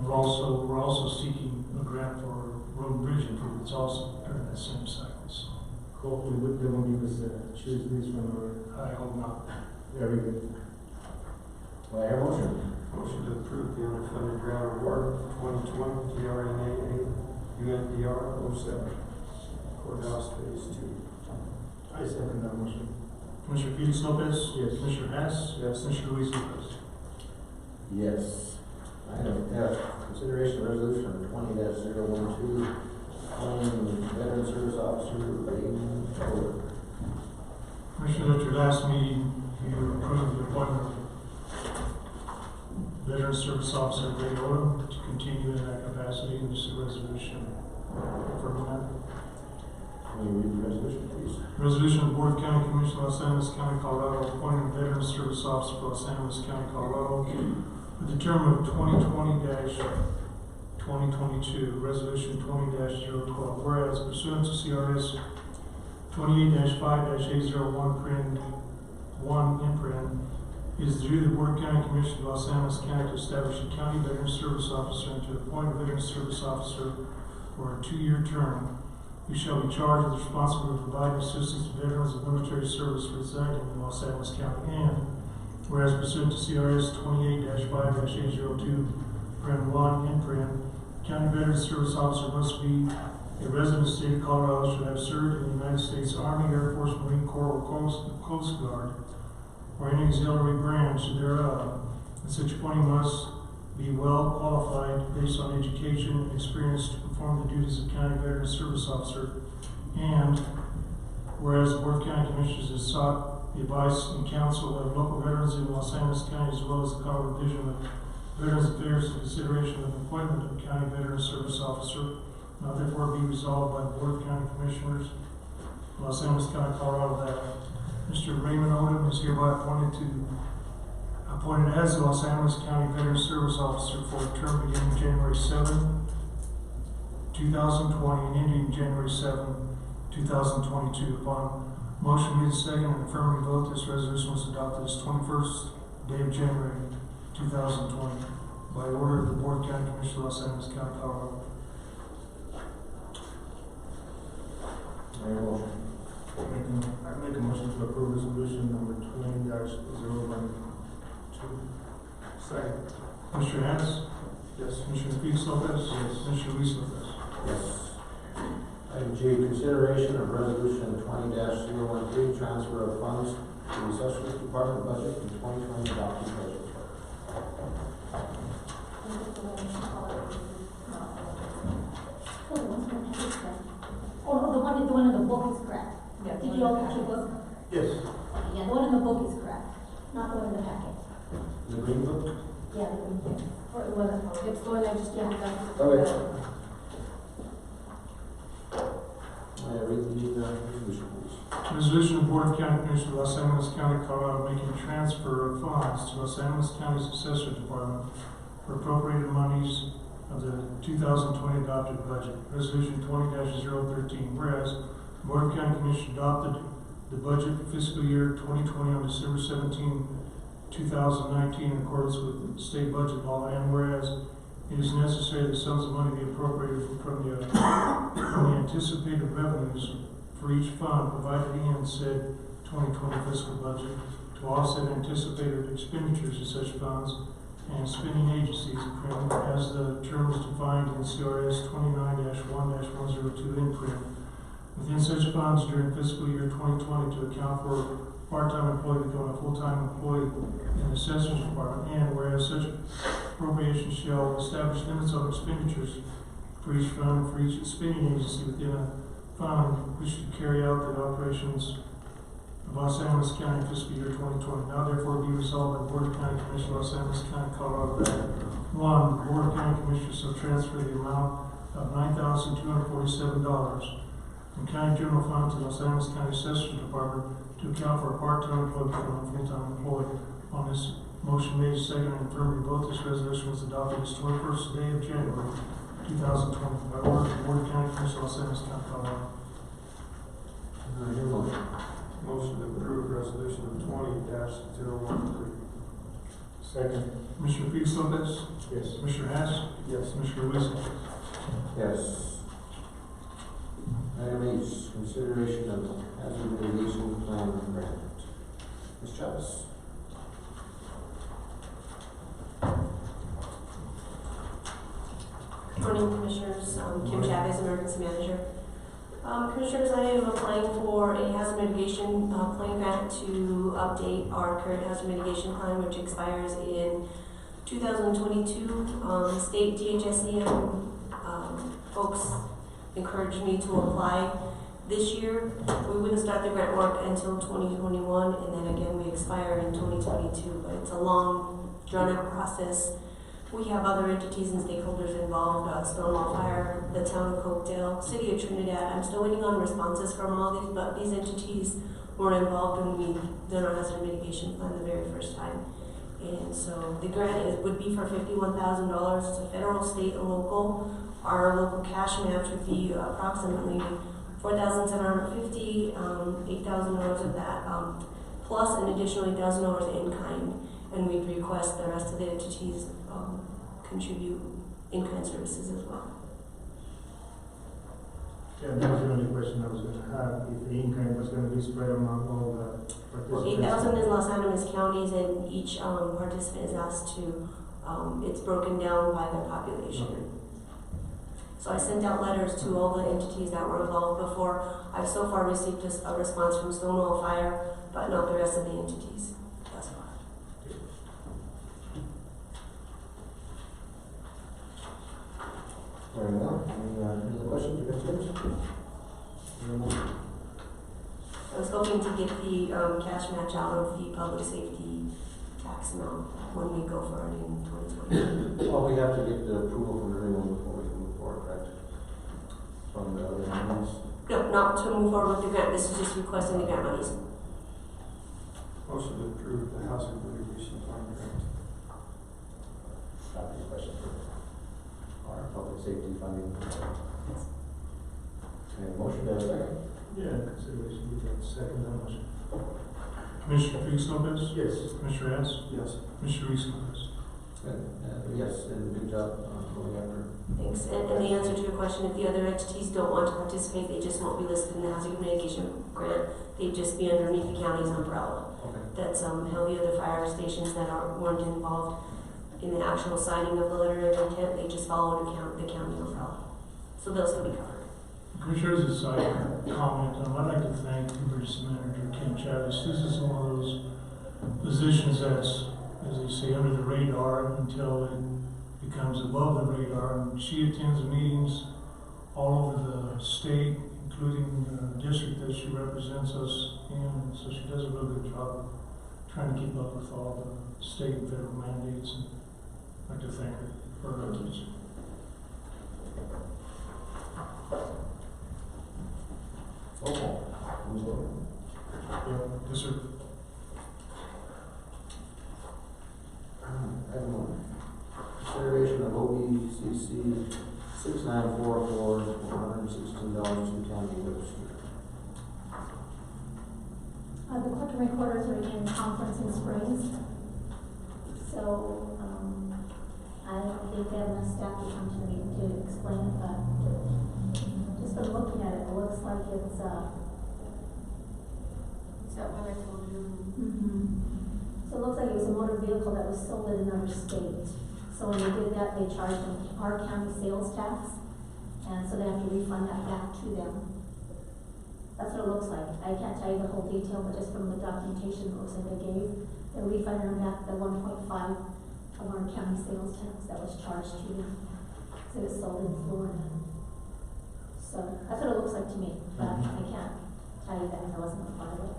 We're also seeking a grant for road and bridge improvements also during that same cycle, so Hopefully they won't give us choose this one or, I hope not. very good. Do I hear a motion? Motion to approve the underfunded grant award 2020 GRNA UNDR 07 courthouse phase 2. I second that motion. Commissioner Felix Lopez? Yes. Commissioner Hess? Yes. Commissioner Luis Lopez? Yes. Item F, consideration of resolution 20-012, appointing veteran service officer Ray Taylor. Commissioner, at your last meeting, you approved the appointment of Veteran Service Officer Ray Odom to continue in that capacity, and this is a resolution confirming that. Can you read the resolution, please? Resolution of the Board of County Commission, Los Angeles County, Colorado, appointing Veteran Service Officer for Los Angeles County, Colorado, with the term of 2020-2022, Resolution 20-012. Whereas pursuant to CRS 28-5-801, print 1, imprint, it is due the Board of County Commission of Los Angeles County to establish a county veteran service officer and to appoint a veteran service officer for a 2-year term, who shall be charged with responsibility for providing assistance to veterans of military service residing in Los Angeles County. And whereas pursuant to CRS 28-5-802, print 1, imprint, county veteran service officer must be a resident of the state of Colorado, should have served in the United States Army, Air Force, Marine Corps, or Coast Guard, or any auxiliary branch thereof, and such appointee must be well qualified based on education and experience to perform the duties of county veteran service officer. And whereas the Board of County Commissioners has sought the advice and counsel of local veterans in Los Angeles County as well as the Colorado Division of Veterans Affairs in consideration of appointment of county veteran service officer, now therefore be resolved by the Board of County Commissioners, Los Angeles County, Colorado, that Mr. Raymond Odom is hereby appointed as the Los Angeles County Veteran Service Officer for a term beginning January 7, 2020 and ending January 7, 2022. Upon motion made second and affirmative vote, this resolution was adopted this 21st day of January 2020 by order of the Board of County Commissioners of Los Angeles County, Colorado. I hear a motion. I make a motion to approve resolution number 20-012. Second. Commissioner Hess? Yes. Commissioner Felix Lopez? Yes. Commissioner Luis Lopez? Yes. Item G, consideration of resolution 20-013, transfer of funds to the Assessors Department budget in 2020 adopted budget. Oh, the one in the book is correct. Yeah, Did you all get your book? Yes. Yeah, the one in the book is correct, not the one in the packet. The green book? Yeah, the green book. Or it wasn't, it's the one I just gave you guys. Okay. I read the resolution, please. Resolution of Board of County Commissioners of Los Angeles County, Colorado, making a transfer of funds to Los Angeles County's Assessor Department for appropriated monies of the 2020 adopted budget. Resolution 20-013. Whereas the Board of County Commissioners adopted the budget for fiscal year 2020 on December 17, 2019 in accordance with state budget law, and whereas it is necessary that sums of money be appropriated from the anticipated revenues for each fund provided in said 2020 fiscal budget to offset anticipated expenditures of such funds and spending agencies as the term is defined in CRS 29-1-102 in print within such funds during fiscal year 2020 to account for part-time employee becoming a full-time employee in the Assessor's Department, and whereas such appropriation shall establish limits on expenditures for each fund and for each spending agency within a fund which to carry out the operations of Los Angeles County fiscal year 2020. Now therefore be resolved by the Board of County Commissioners of Los Angeles County, Colorado, that 1, the Board of County Commissioners shall transfer the amount of $9,247 from County General Fund to Los Angeles County Assessor's Department to account for a part-time employee becoming a full-time employee. On this motion made second and affirmative vote, this resolution was adopted this 21st day of January 2020 by order of the Board of County Commissioners of Los Angeles County, Colorado. I hear a motion. Motion to approve resolution 20-013. Second. Commissioner Felix Lopez, Yes. Commissioner Hess, Yes. Commissioner Wilson. Yes. Item H, consideration of hazard mitigation plan grant. Ms. Chavez. Good morning, Commissioners. Kim Chavez, Emergency Manager. Commissioners, I am applying for a hazard mitigation plan grant to update our current hazard mitigation plan, which expires in 2022. State DHSE folks encouraged me to apply this year. We wouldn't start the grant work until 2021, and then again we expire in 2022. But it's a long, drawn-out process. We have other entities and stakeholders involved, Stonewall Fire, the town of Cokedale, City of Trinidad. I'm still waiting on responses from all these, but these entities were involved when we did our hazard mitigation plan the very first time. And so the grant would be for $51,000. It's a federal, state, and local. Our local cash match would be approximately $4,750, $8,000 of that, plus an additional $8,000 in kind. And we'd request the rest of the entities contribute in-kind services as well. Yeah, that was the only question I was gonna have, if the in-kind was gonna be spread among all the Well, participants. 8,000 is Los Animas counties, and each participant is asked to, it's broken down by their population. Okay. So I sent out letters to all the entities that were involved before. I've so far received a response from Stonewall Fire, but not the rest of the entities thus far. Very well. Any other questions or concerns? I was hoping to get the cash match out of the public safety tax amount when we go for it in 2020. Well, we have to get the approval from everyone before we can move forward, correct? From the other entities? No, not to move forward with the grant. This is just requesting the grant monies. Motion to approve the hazard mitigation plan grant. Copy the question for our public safety funding. Any motion to have a second? Yeah, consideration, we can second that motion. Commissioner Felix Lopez, Yes. Commissioner Hess, Yes. Commissioner Felix Lopez. Good. Yes, and good job going after. Thanks. And the answer to your question, if the other entities don't want to participate, they just won't be listed in the hazard mitigation grant. They'd just be underneath the county's umbrella. Okay. That's how the other fire stations that weren't involved in the actual signing of the letter of intent, they just followed the county umbrella. So they'll still be covered. Commissioners, as I comment, I'd like to thank Emergency Manager Kim Chavez. This is one of those positions that's, as they say, under the radar until it becomes above the radar. And she attends meetings all over the state, including the district that she represents us in. So she does a real good job of trying to keep up with all the state and federal mandates. And I'd like to thank her for her efforts. Okay. Who's voting? Yes, sir. Item one. Consideration of OBCC 6944 for $116 to county administrator. The clerk and recorders are in conference in Springs. So, I don't think they have enough staff to come to the meeting to explain it, but just from looking at it, it looks like it's, Is that what I told you? so it looks like it was a motor vehicle that was sold in another state. So when they did that, they charged them our county sales tax, and so they have to refund that back to them. That's what it looks like. I can't tell you the whole detail, but just from the documentation it looks like they gave, they're refunding them back the 1.5 of our county sales tax that was charged to them. So it was sold in Florida. So that's what it looks like to me, but I can't tell you that because I wasn't a part of it.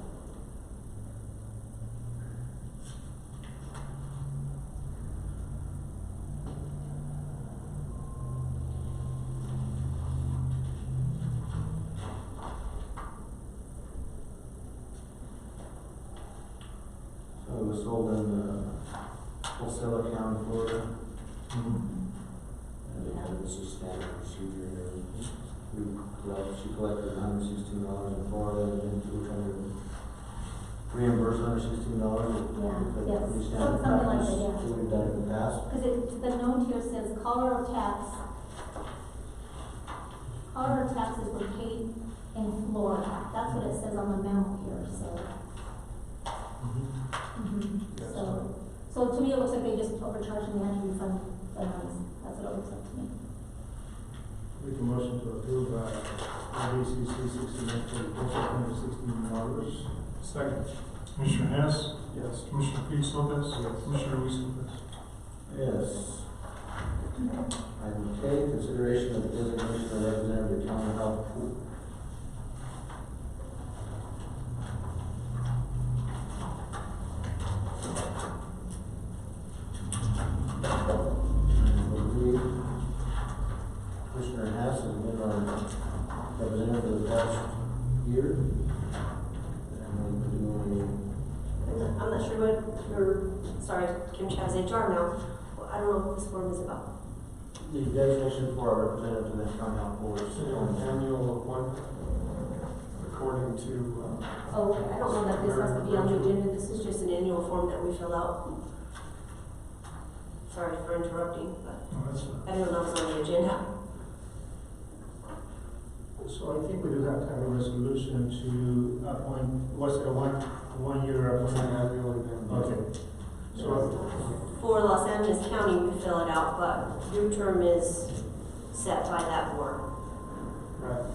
So it was sold in Wholesale County, Florida. And this is standard procedure here. She collected $116 in Florida, and then we were trying to reimburse $116. Yeah, yes, something like that, yeah. So we've done it in the past. Because the note here says Colorado taxes were paid in Florida. That's what it says on the memo here, so. So to me, it looks like they just overcharged and they had to refund the monies. That's what it looks like to me. Make a motion to approve, LACBCC 69 $16. Second. Commissioner Hess, Yes. Commissioner Felix Lopez, Yes. Commissioner Luis Lopez. Yes. Item K, consideration of the designation of representative of the county health pool. I believe Commissioner Hass has been our representative for the past year. And we've been doing I'm not sure what sorry, Kim Chavez HR now. Well, I don't know what this form is about. the designation for our representative to the county health board. It's an annual appointment according to, Oh, okay, I don't know that this has to be on the agenda, this is just an annual form that we fill out. Sorry for interrupting, but Oh, that's fine. I didn't know it was on the agenda. So I think we do have to have a resolution to appoint, what's it, a one-year appointment? Okay. So, For Los Angeles County, we fill it out, but your term is set by that board. right,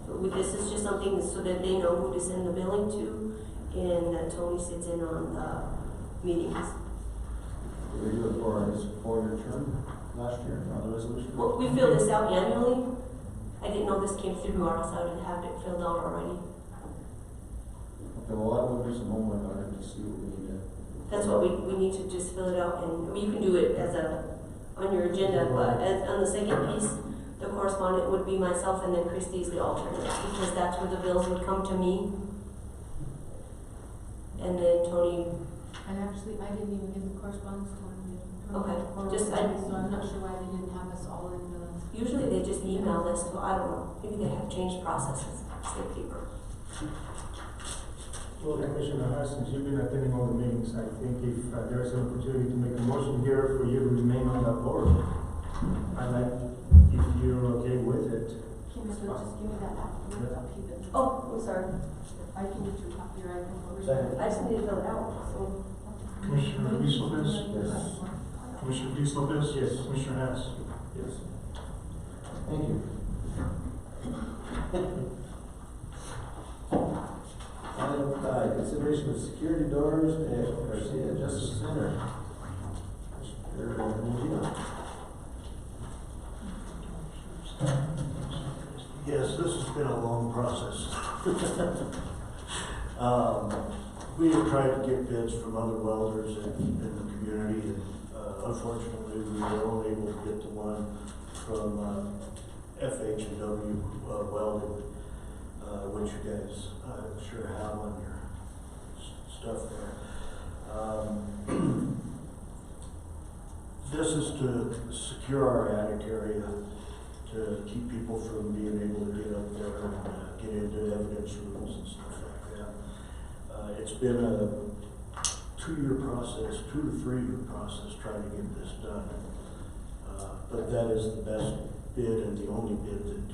But this is just something so that they know who to send the billing to, and that Tony sits in on the meetings. Did we do it for his 4-year term last year, on the resolution? Well, we fill this out annually. I didn't know this came through ours, so I didn't have it filled out already. Okay, well, that would be some homework on it to see what we need to. That's what we need to just fill it out, and you can do it as on your agenda, but on the second piece, the correspondent would be myself, and then Christie's the alternate, because that's where the bills would come to me. And then Tony, And actually, I didn't even get the correspondence to him. Okay, So I'm not sure why they didn't have us all in the. usually they just email this, so I don't know, maybe they have changed processes, state paper. well, Commissioner Haas, since you've been attending all the meetings, I think if there's an opportunity to make a motion here for you to remain on that board, I'd like, if you're okay with it. Kim, so just give me that back. I'll keep it. Oh, I'm sorry, I can get your copy or I can forward. Second. I just need to fill it out, so. Commissioner Luis Lopez, Yes. Commissioner Felix Lopez. Yes. Commissioner Hess. yes. Thank you. Item 5, consideration of security doors at Garcia Justice Center. Mr. Mujina. Yes, this has been a long process. We have tried to get bids from other welders in the community, and unfortunately, we were only able to get the one from FH&W Welding, which you guys sure have on your stuff there. This is to secure our attic area, to keep people from being able to get up there and get into evidence rooms and stuff like that. It's been a 2-year process, 2 to 3-year process trying to get this done. But that is the best bid and the only bid that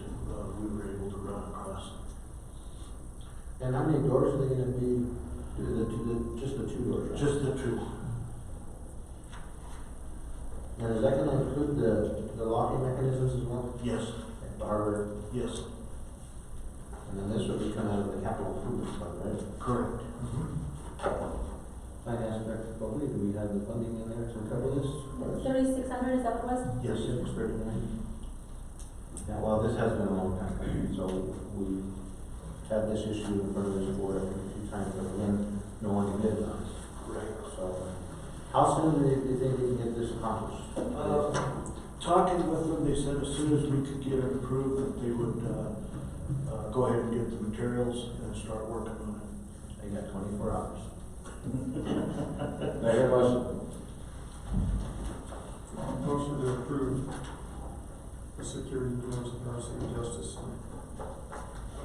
we were able to run across. And how many doors are they gonna be? Just the 2 doors, right? Just the 2. And is that gonna include the locking mechanisms as well? Yes, Like the hardware? yes, And then this would be coming out of the capital improvement fund, right? correct. Finance director, probably, do we have the funding in there to cover this? 3,600, is that what it was? Yes. 639. Yeah, well, this has been a long time coming, so we had this issue in front of this board a few times, but again, no one did it on us. Right. So, how soon do you think they can get this accomplished? Talking with them, they said as soon as we could get it approved, that they would go ahead and get the materials and start working on it. They got 24 hours. Very much. Motion to approve the security doors at Garcia Justice Center.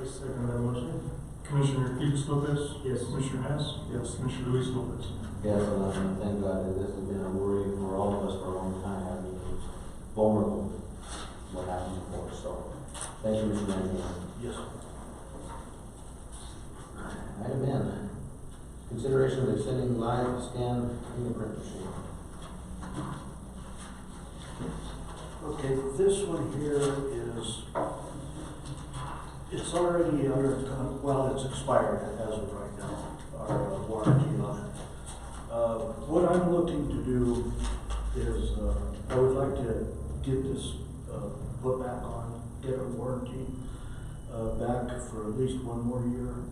I second that motion. Commissioner Felix Lopez? Yes. Commissioner Hess? Yes. Commissioner Luis Lopez? Yes, and thank God that this has been a worry for all of us for a long time, having been vulnerable to what happened before, so thank you, Mr. Manager. Yes. Item N, consideration of extending live scan fingerprint machine. Okay, this one here is, it's already under, well, it's expired as of right now, our warranty on it. What I'm looking to do is, I would like to get this, put back on, get a warranty, back for at least one more year.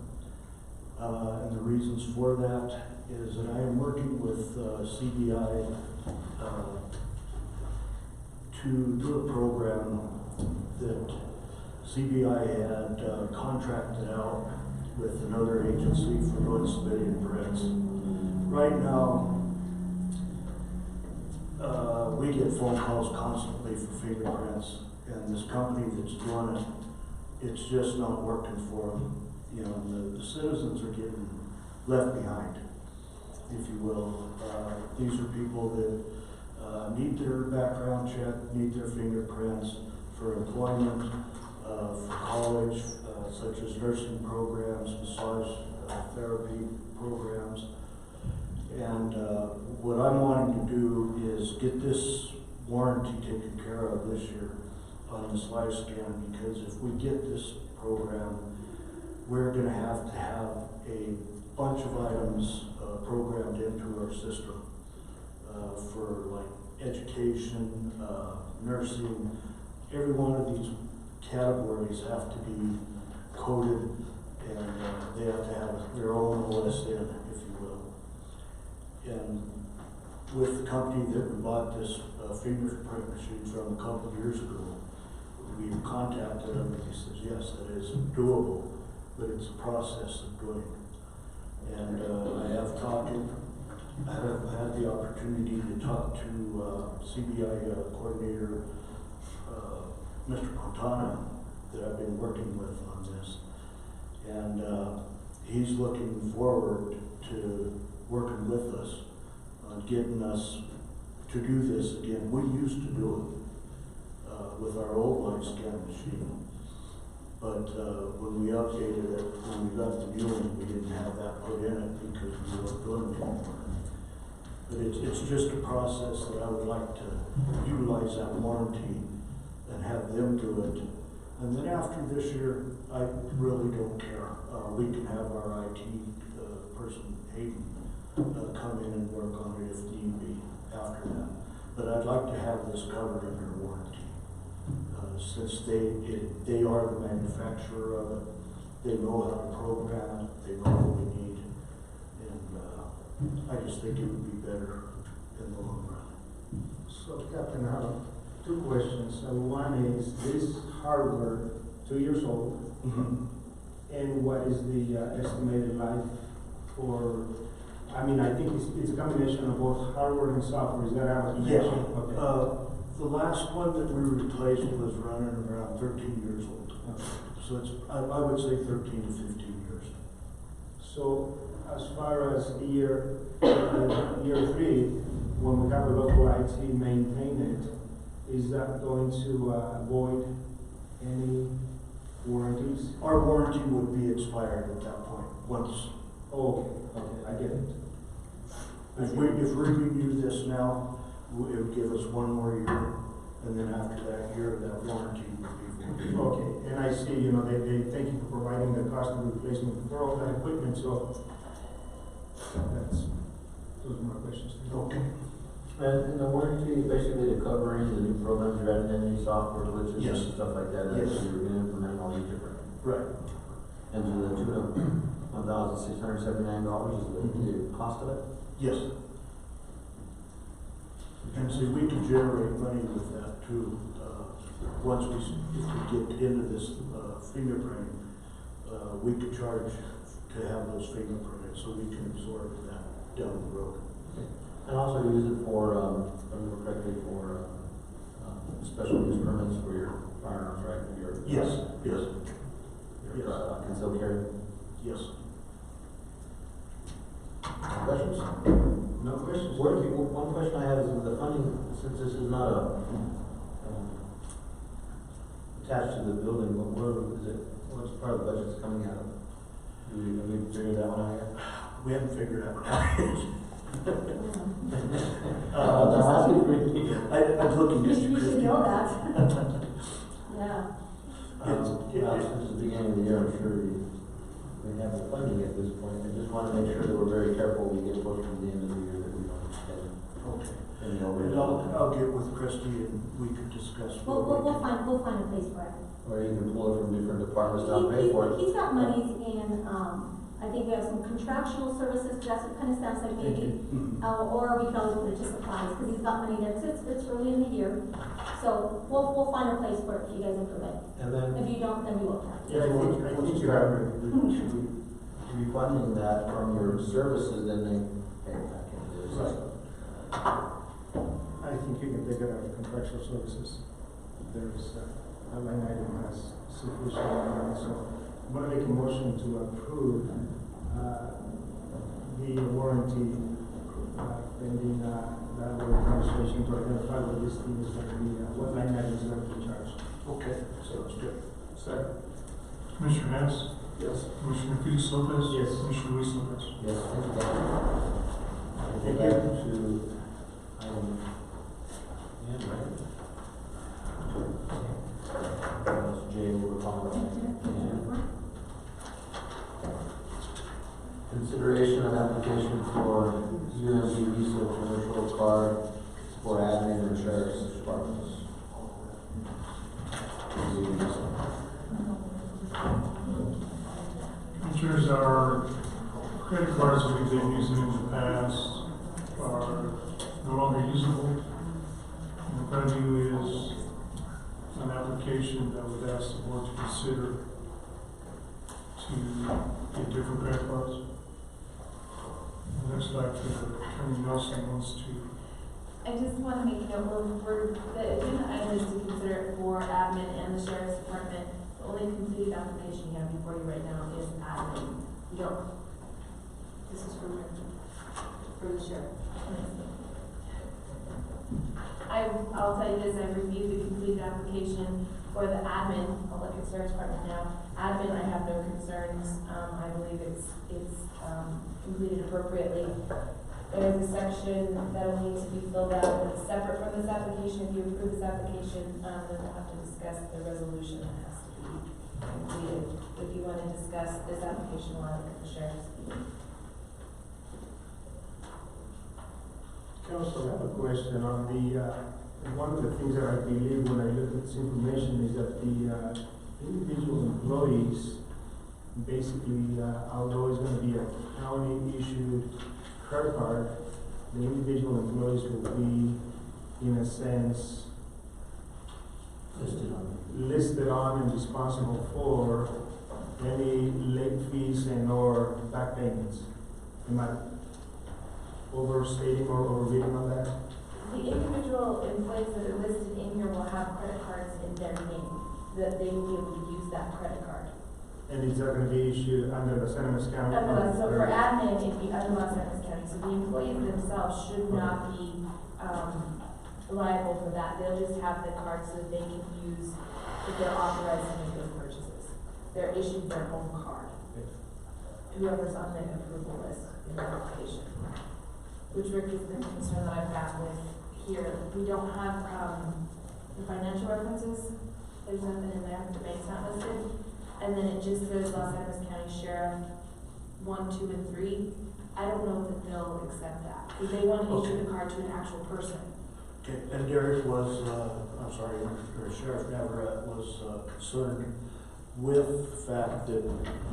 And the reasons for that is that I am working with, CBI, to do a program that CBI had contracted out with another agency for doing civilian prints. Right now, we get phone calls constantly for fingerprints, and this company that's doing it, it's just not working for them. You know, the citizens are getting left behind, if you will. These are people that need their background check, need their fingerprints for employment, for college, such as nursing programs, massage therapy programs. And what I'm wanting to do is get this warranty taken care of this year on this live scan, because if we get this program, we're going to have a bunch of items programmed into our system for like education, nursing. Every one of these categories have to be coded, and they have to have their own OSN, if you will. And with the company that we bought this fingerprint machine from a couple of years ago, we contacted them and he says, yes, that is doable, but it's a process of doing. And I have had the opportunity to talk to CBI coordinator, Mr. Quintana, that I've been working with on this. And he's looking forward to working with us on getting us to do this again. We used to do it with our old live scan machine. But when we updated it, when we got the new one, we didn't have that put in it because we weren't doing it anymore. But it's just a process that I would like to utilize that warranty and have them do it. And then after this year, I really don't care. We can have our IT person, Hayden, come in and work on it if need be after that. But I'd like to have this covered under warranty. Since they are the manufacturer of it, they know how to program it, they know what we need, and I just think it would be better in the long run. So, Captain, I have two questions. One is, this hardware, 2 years old, and what is the estimated life for, I mean, I think it's a combination of both hardware and software. Is that how it's Yes. mentioned? Okay. The last one that we replaced was running around 13 years old. Okay. So it's, I would say 13 to 15 years. So, as far as year 3, when we have a local IT maintain it, is that going to avoid any warranties? Our warranty would be expired at that point, once. Oh, okay, I get it. If we renew this now, it would give us one more year, and then after that year, that warranty would be. Okay, and I see, you know, they thank you for providing the cost of replacement for all that equipment, so those are my questions. Okay. And the warranty basically covering the new programs you're adding in, any software glitches Yes. and stuff like that. Yes. You're going to implement all these different. Right. And to the tune of $1,679 is the cost of it? Yes. And see, we can generate money with that too. Once if we get into this fingerprinting, we could charge to have those fingerprinted, so we can absorb that down the road. And also use it for, if I remember correctly, for special use permits for your firearms, right? Your, Yes, yes. Your concealed carry. Yes. Questions? No questions. One question I have is with the funding, since this is not attached to the building, where is it, what's part of the budget's coming out of? Have we figured that one out yet? We haven't figured out. I'm asking for you. I'm looking You at should know that. Yeah. Since the beginning of the year, I'm sure we have the funding at this point. I just want to make sure that we're very careful when we get closer to the end of the year that we don't spend Okay. any And over. I'll get with Christie and we can discuss. We'll find a place for it. Or you can pull it from different departments to help pay for it. He's got monies in, I think we have some contractual services, that's what kind of sounds like maybe. Mhm. Or we can always put it to supplies, because he's got money there, 'cause it's early in the year. So we'll find a place for it if you guys approve it. And then, If you don't, then we won't have to. yeah, I think you are, should be funding that from your services, then they pay it back into the system. I think you can take it out of contractual services. There's, a line item has sufficient amount, so I'm gonna make a motion to approve, the warranty, pending, that administration to identify what this thing is gonna be, what line item is gonna be charged. Okay, sounds good. Second. Commissioner Hess, Yes. Commissioner Felix Lopez. Yes. Commissioner Luis Lopez. Yes, thank you, Dan. Thank Go back you. to, yeah, right? That's Jay will call it. Consideration of application for UMB Visa commercial card for admin and sheriff's departments. Commissioners, our credit cards that we've been using in the past are no longer usable. And in front of you is an application that would ask the board to consider to get different credit cards. It looks like Attorney Nelson wants to. I just want to make note, the agenda item is to consider it for admin and the sheriff's department. The only completed application you have before you right now is admin. You don't, this is for the sheriff. I'll tell you this, I've reviewed the completed application for the admin. I'll look at sheriff's department now. Admin, I have no concerns. I believe it's completed appropriately. There's a section that'll need to be filled out that's separate from this application. If you approve this application, then we'll have to discuss the resolution that has to be completed. If you want to discuss this application, we'll have the sheriff's. Council, I have a question on the, one of the things that I believe when I look at this information is that the individual employees, basically, although it's gonna be a county-issued credit card, the individual employees will be, in a sense, listed on and responsible for any late fees and or back payments. Am I overstating or overreading on that? The individual employees that are listed in here will have credit cards in their name, that they will be able to use that credit card. And is that gonna be issued under the San Luis County? So for admin, it'd be under Los Angeles County, so the employees themselves should not be, liable for that. They'll just have the card so that they can use if they're authorized to make those purchases. They're issued their own card. Whoever's on the approval list in the application. Which Rick is the concern that I've got with here. We don't have, the financial references. There's nothing in there, the bank's not listed. And then it just says Los Angeles County Sheriff 1, 2, and 3. I don't know that they'll accept that, because they want to issue the card to an actual person. Okay, and Derek was, I'm sorry, or Sheriff Navarrete was concerned with the fact that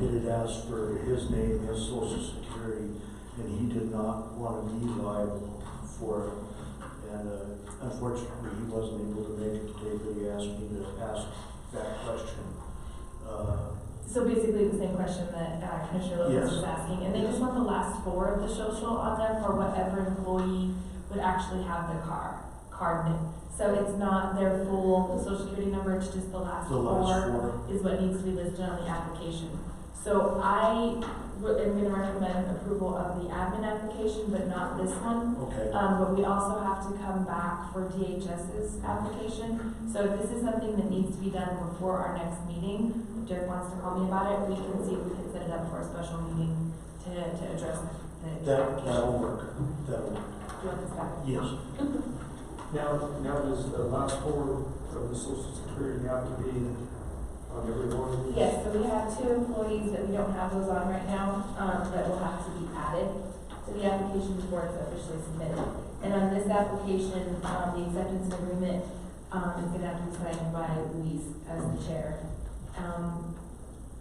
it had asked for his name, his social security, and he did not want to be liable for it. And unfortunately, he wasn't able to make it today, but he asked me to ask that question. So basically the same question that Commissioner Lopez Yes. was asking, and they just want the last 4 of the social on there for whatever employee would actually have the card name. So it's not their full social security number, it's just the last The last 4. is what needs to be listed on the application. So I am gonna recommend approval of the admin application, but not this one. Okay. But we also have to come back for DHS's application. So if this is something that needs to be done before our next meeting, if Derek wants to call me about it, we can see if we can set it up for a special meeting to address the. That'll work. That'll work. Do you want this back? Yes. Now does the last four of the social security have to be on every one of these? Yes, so we have 2 employees that we don't have those on right now, that will have to be added to the application before it's officially submitted. And on this application, the acceptance agreement, is gonna have to be signed by Louise as the chair.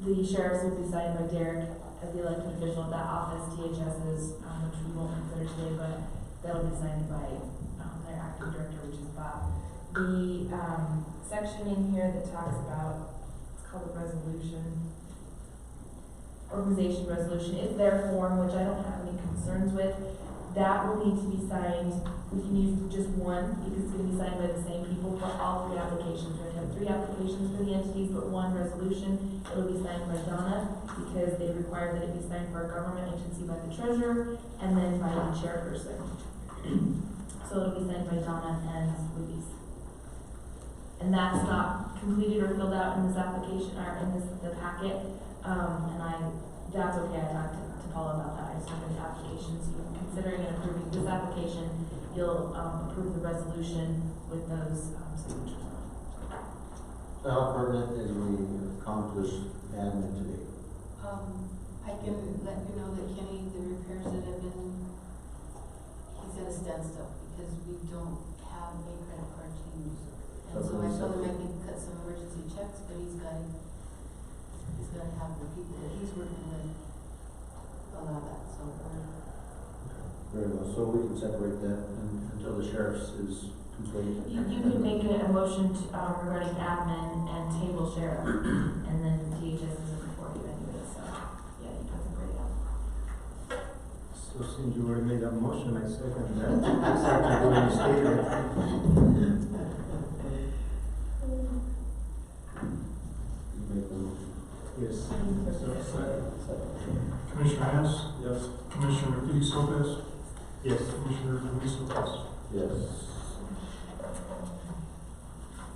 The sheriffs will be signed by Derek as the elected official of that office, DHS's, which we won't consider today, but they'll be signed by, their acting director, which is Bob. The, section in here that talks about, it's called a resolution, organization resolution, is their form, which I don't have any concerns with. That will need to be signed, we can use just one, because it's gonna be signed by the same people for all 3 applications. We're gonna have 3 applications for the entities, but 1 resolution. It'll be signed by Donna, because they require that it be signed for a government agency by the treasurer, and then by the chairperson. So it'll be signed by Donna and Louise. And that's not completed or filled out in this application, or in the packet, that's okay, I talked to Paula about that, I just looked at the application, so considering and approving this application, you'll, approve the resolution with those, signatures on it. So how permanent is we accomplish admin today? I can let you know that Kenny, the repairs that have been, he's at a standstill because we don't have a credit card to use. And so I told him I could cut some emergency checks, but he's got to have the people that he's working with allow that, so. Very well, so we can separate that until the sheriff's is complete. You can make a motion to, regarding admin and table sheriff, and then DHS is before you anyway, so, yeah, you can separate it out. So since you already made that motion, I second that. Exactly the way you stated it. You make the motion. Yes. Commissioner Hess, Yes. Commissioner Felix Lopez, Yes. Commissioner Luis Lopez. Yes.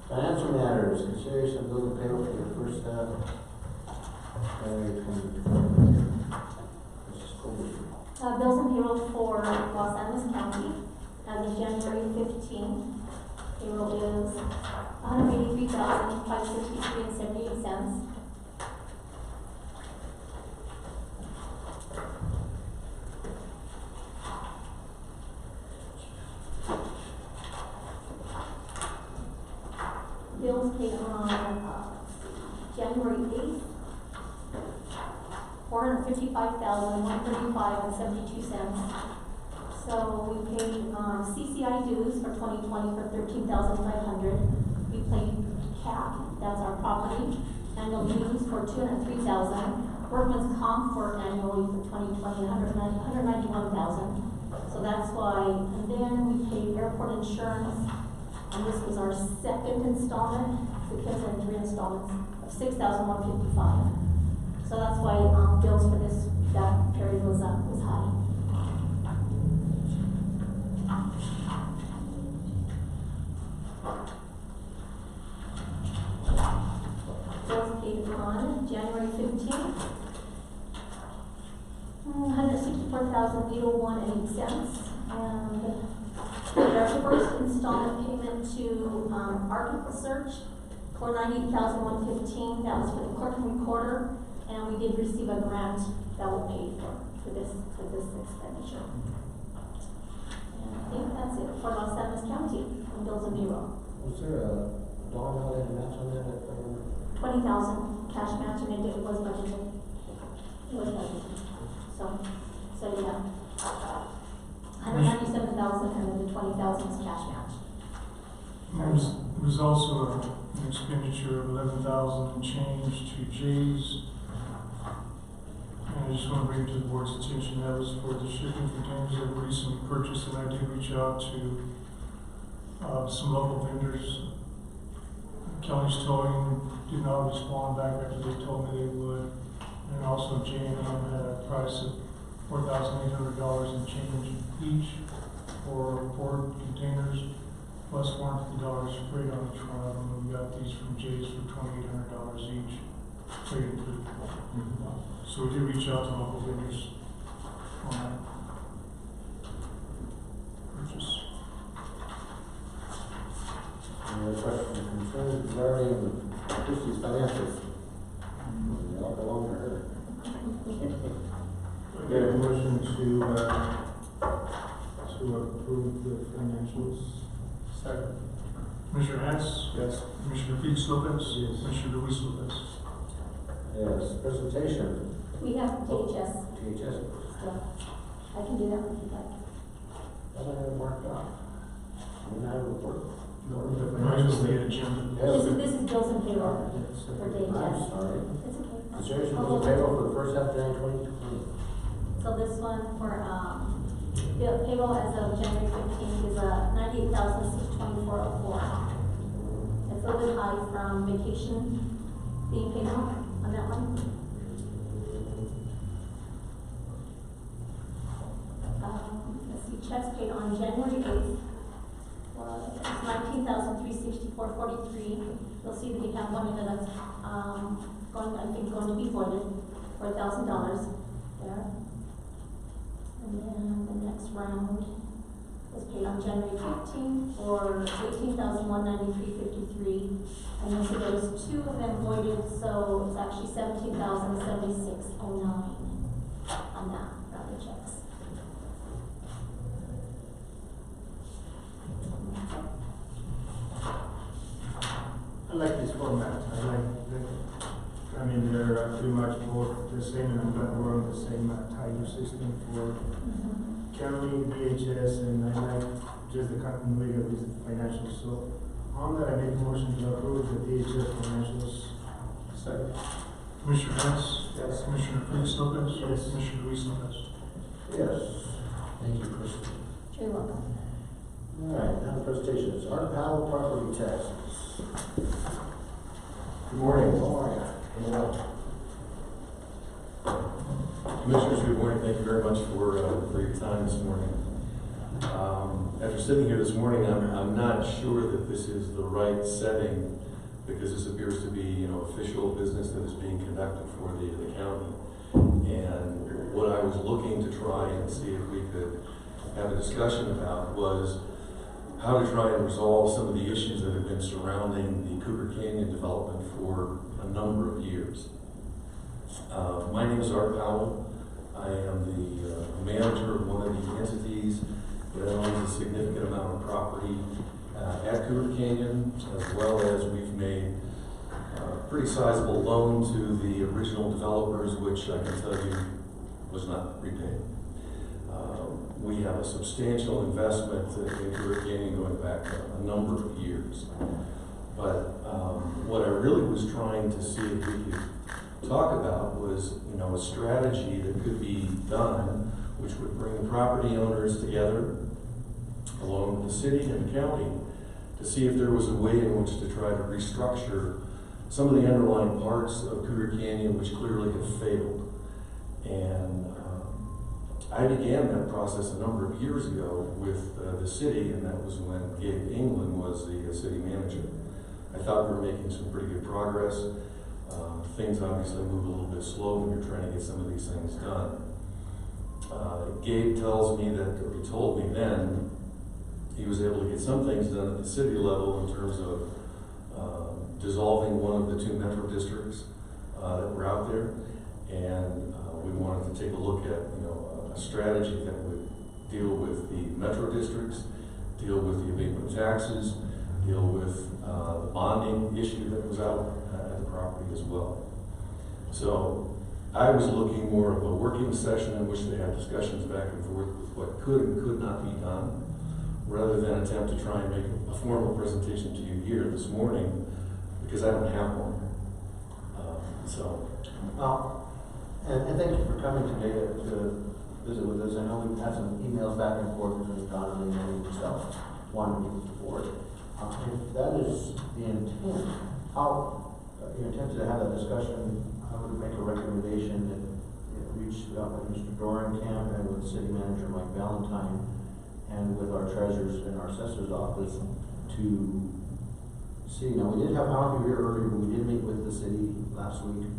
Financial matters, consideration of bill and payroll for the first half of January 2020. Mrs. Colby. Bills and payroll for Los Animas County as of January 15th. Payroll is $183,563.78. Bills paid on January 8th, $455,135.72. So we paid CCI dues for 2020 for $13,500. We paid CAP, that's our property, annual dues for $203,000. Workman's comp for annually for 2020, $191,000. So that's why, and then we paid airport insurance. And this was our second installment, the kids are in 3 installments of $6,155. So that's why bills for that period was high. Bills paid on January 15th, $164,801.08. And our first installment payment to Article Search for $98,115. That was for the clerk and recorder, and we did receive a grant that was paid for this expenditure. And I think that's it for Los Animas County on bills and payroll. Was there a dollar amount in match on that? $20,000 cash match, and it was budgeted. It was budgeted. So yeah. $197,000 and then the $20,000 is cash match. There was also an expenditure of $11,000 and change to J's. And I just want to bring to the board's attention, that was for the shipping containers that were recently purchased, and I did reach out to some local vendors. Kelly's Towing did not respond back after they told me they would. And also J&M had a price of $4,800 and change each for 4 containers, plus $450 freight on each one of them. We got these from Jay's for $2,800 each, freight included. So we did reach out to local vendors on that purchase. Any other questions or concerns regarding Christie's financials? They all belong to her. I get a motion to approve the financials. Second. Commissioner Hess? Yes. Commissioner Felix Lopez? Yes. Commissioner Luis Lopez? Yes, presentation, We have DHS THS. still. I can do that if you'd like. That I have marked off. I mean, I would work. Mine is the agenda. This is bills and payroll for I'm DHS. sorry. It's okay. Consideration of payroll for the first half of January 2020. So this one for, bill payroll as of January 15th is, $98,624.04. It's a little bit high from vacation being paid out on that one. Let's see, checks paid on January 8th was $19,364.43. You'll see that you have one in there that's, going to be voided for $1,000 there. And then the next round was paid on January 15th for $18,193.53. And you'll see there was 2 of them voided, so it's actually $17,076.09 on that round of checks. I like this format. I mean, they're pretty much both the same, and but we're on the same title system for county, DHS, and I like just the continuity of these financials. So on that, I make a motion to approve the DHS financials. Second. Commissioner Hess? Yes. Commissioner Felix Lopez? Yes. Commissioner Luis Lopez? Yes. Thank you, Chris. You're welcome. All right, now the presentation is Art Powell property taxes. Good morning. How are you? Commissioners, good morning. Thank you very much for your time this morning. After sitting here this morning, I'm not sure that this is the right setting because this appears to be, official business that is being conducted for the county. And what I was looking to try and see if we could have a discussion about was how to try and resolve some of the issues that have been surrounding the Cougar Canyon development for a number of years. My name is Art Powell. I am the manager of one of the entities that owns a significant amount of property at Cougar Canyon, as well as we've made a pretty sizable loan to the original developers, which I can tell you was not repaid. We have a substantial investment in Cougar Canyon going back a number of years. But what I really was trying to see if we could talk about was, a strategy that could be done, which would bring property owners together, along with the city and the county, to see if there was a way in which to try to restructure some of the underlying parts of Cougar Canyon, which clearly have failed. And I began that process a number of years ago with the city, and that was when Gabe England was the city manager. I thought we were making some pretty good progress. Things obviously move a little bit slow when you're trying to get some of these things done. Gabe tells me that, or he told me then, he was able to get some things done at the city level in terms of dissolving one of the 2 metro districts that were out there. And we wanted to take a look at, a strategy that would deal with the metro districts, deal with the abatement of taxes, deal with the bonding issue that was out at the property as well. So I was looking more of a working session in which they had discussions back and forth with what could and could not be done, rather than attempt to try and make a formal presentation to you here this morning, because I don't have one. And thank you for coming today to visit with us. I know we've had some emails back and forth between Donnelly and yourself, one week before. If that is the intent, how you intend to have that discussion, I would make a recommendation that it reach out with Mr. Dorenkamp and with City Manager Mike Valentine and with our treasurers and our assessor's office to see. Now, we did have, I don't know if you were here earlier, but we did meet with the city last week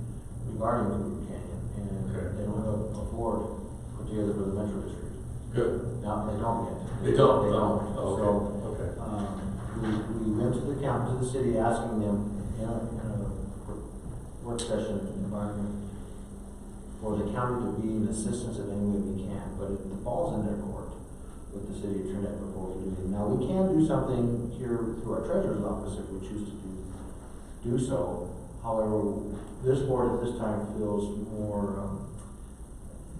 regarding Cougar Canyon, and they don't have a board put together for the Metro District. Good. No, they don't yet. They don't? They don't. Oh, So, okay. we went to the county, to the city, asking them, in a work session environment, for the county to be in assistance in any way we can, but it falls in their court with the city of Trinidad before we do it. Now, we can do something here through our treasurer's office if we choose to do so. However, this board at this time feels more,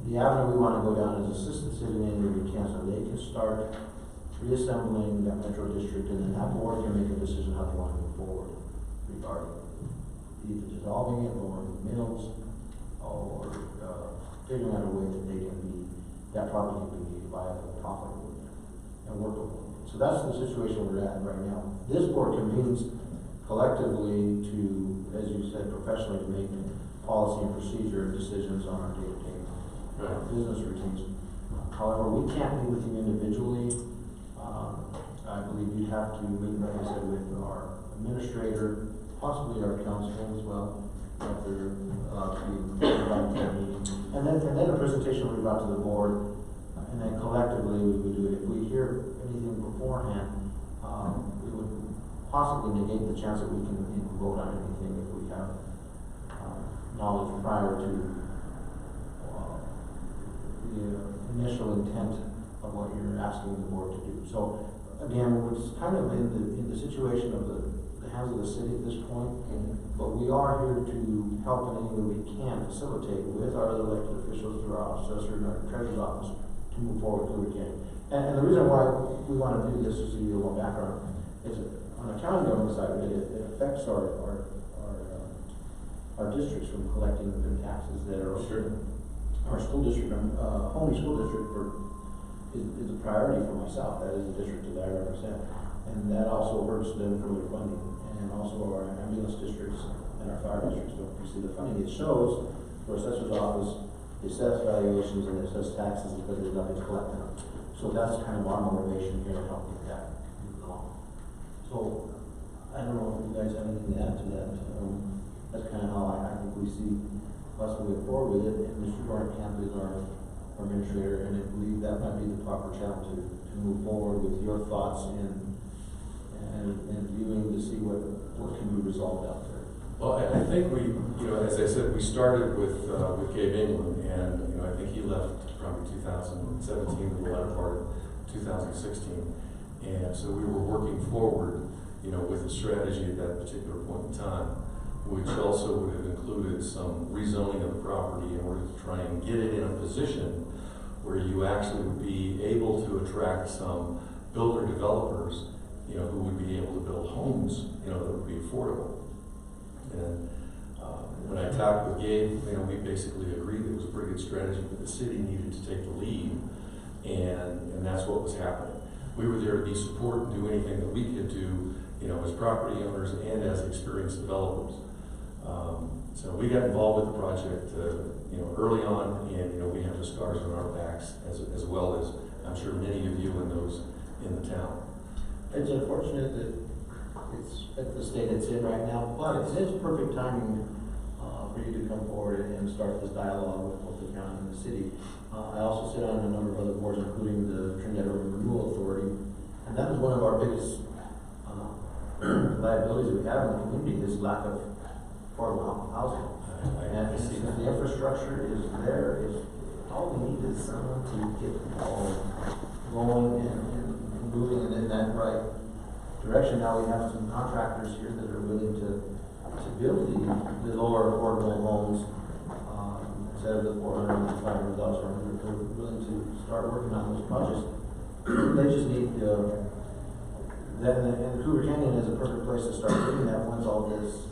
the avenue we want to go down is assist the city in any way we can, so they can start reassembling that Metro District, and then that board can make a decision how they want to move forward regarding either dissolving it or mills, or figuring out a way that they can be, that property can be viable, profitable, and workable. So that's the situation we're at right now. This board convenes collectively to, as you said, professionally, to make policy and procedure decisions on our day-to-day business routines. However, we can't meet with you individually. I believe you'd have to meet, like I said, with our administrator, possibly our council as well, if they're allowed to be invited to a meeting. And then a presentation will be brought to the board, and then collectively we would do it. If we hear anything beforehand, we would possibly negate the chance that we can even vote on anything if we have knowledge prior to the initial intent of what you're asking the board to do. So again, we're kind of in the situation of the hands of the city at this point, but we are here to help in any way we can facilitate with our other elected officials through our assessor and our treasurer's office to move forward to again. And the reason why we want to do this is to give you a little background is that on the county government side, it affects our districts from collecting the taxes that are our school district, Homey School District is a priority for myself. That is the district that I represent. And that also hurts them from their funding. And also our ambulance districts and our fire districts don't receive the funding. It shows for assessor's office, it assess valuations and it assess taxes because there's nothing to collect on. So that's kind of our motivation here to help get that moved along. So I don't know if you guys have anything to add to that. That's kind of how I think we see us moving forward with it. And Mr. Dorenkamp is our administrator, and I believe that might be the proper channel to move forward with your thoughts and viewing to see what can be resolved out there. Well, I think we, as I said, we started with Gabe England, and I think he left probably 2017, the latter part of 2016, and so we were working forward, with a strategy at that particular point in time, which also would have included some rezoning of the property in order to try and get it in a position where you actually would be able to attract some builder developers, who would be able to build homes, that would be affordable. And when I talked with Gabe, we basically agreed it was a pretty good strategy, but the city needed to take the lead, and that's what was happening. We were there to be support and do anything that we could do, as property owners and as experienced developers. So we got involved with the project, early on, and we have the scars on our backs as well as I'm sure many of you and those in the town. It's unfortunate that it's at the state it's in right now, but it's perfect timing for you to come forward and start this dialogue with both the county and the city. I also sit on a number of other boards, including the Trinidad Urban Renewal Authority, and that is one of our biggest liabilities we have in the community is lack of affordable housing. And the infrastructure is there. All we need is someone to get the ball going and moving in that right direction. Now we have some contractors here that are willing to build the lower affordable homes instead of the $400,000 to $500,000. They're willing to start working on those projects. They just need and Cougar Canyon is a perfect place to start doing that once all this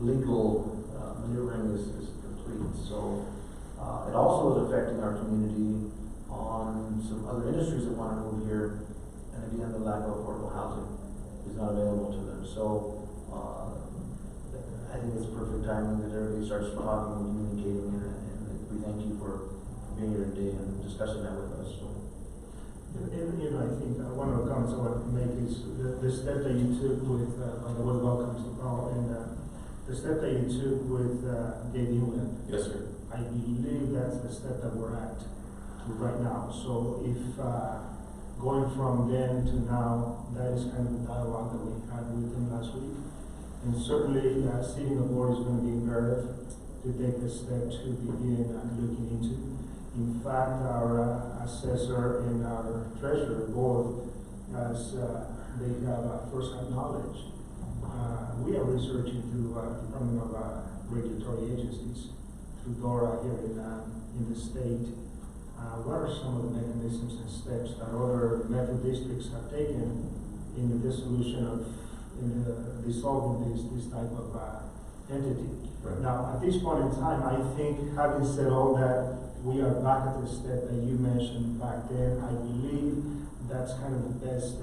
legal maneuvering is complete. So it also is affecting our community on some other industries that want to move here, and again, the lack of affordable housing is not available to them. So I think it's perfect timing that everybody starts talking and communicating, and we thank you for being here today and discussing that with us, so. I think one of the comments I want to make is the step that you took with, by the way, welcome to Paul, and the step that you took with Dave Newland. Yes, sir. I believe that's the step that we're at right now. So if going from then to now, that is kind of the dialogue that we had with him last week. And certainly, seating the board is going to be imperative to take the step to begin looking into. In fact, our assessor and our treasurer board, as they have first-hand knowledge, we are researching through Department of Regulatory Agencies, through DORA here in the state, what are some of the mechanisms and steps that other method districts have taken in the dissolution of, in dissolving this type of entity. Right. Now, at this point in time, I think, having said all that, we are back at the step that you mentioned back then. I believe that's kind of the best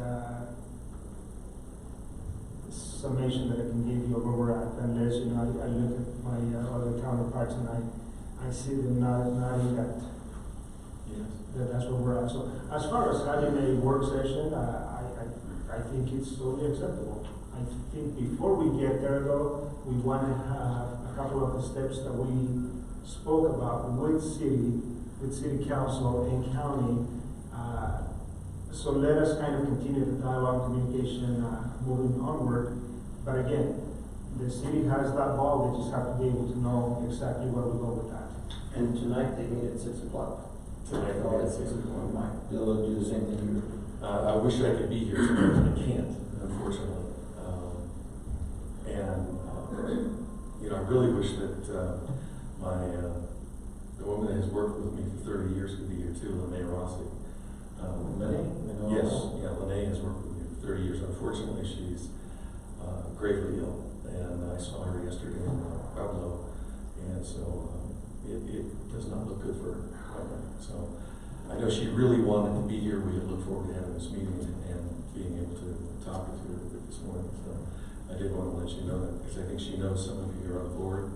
summation that I can give you of where we're at, unless, I look at my other counterparts and I see them nodding that. Yes. That's where we're at. So as far as having a work session, I think it's totally acceptable. I think before we get there though, we want to have a couple of the steps that we spoke about with city council and county. So let us kind of continue the dialogue, communication, moving onward. But again, the city has that ball, they just have to be able to know exactly where we go with that. And tonight they meet at 6 o'clock. Tonight, Oh, we at had 6 6 o'clock. o'clock. Might be able to do the same thing here. I wish I could be here tonight, but I can't, unfortunately. I really wish that the woman that has worked with me for 30 years could be here too, Lene Rossi. Yes, yeah, Lene has worked with me for 30 years. Unfortunately, she's gravely ill, and I saw her yesterday in Pueblo, and so it does not look good for her right now. So I know she really wanted to be here. We had looked forward to having this meeting and being able to talk to her this morning. So I did want to let you know that, because I think she knows some of you are on the board.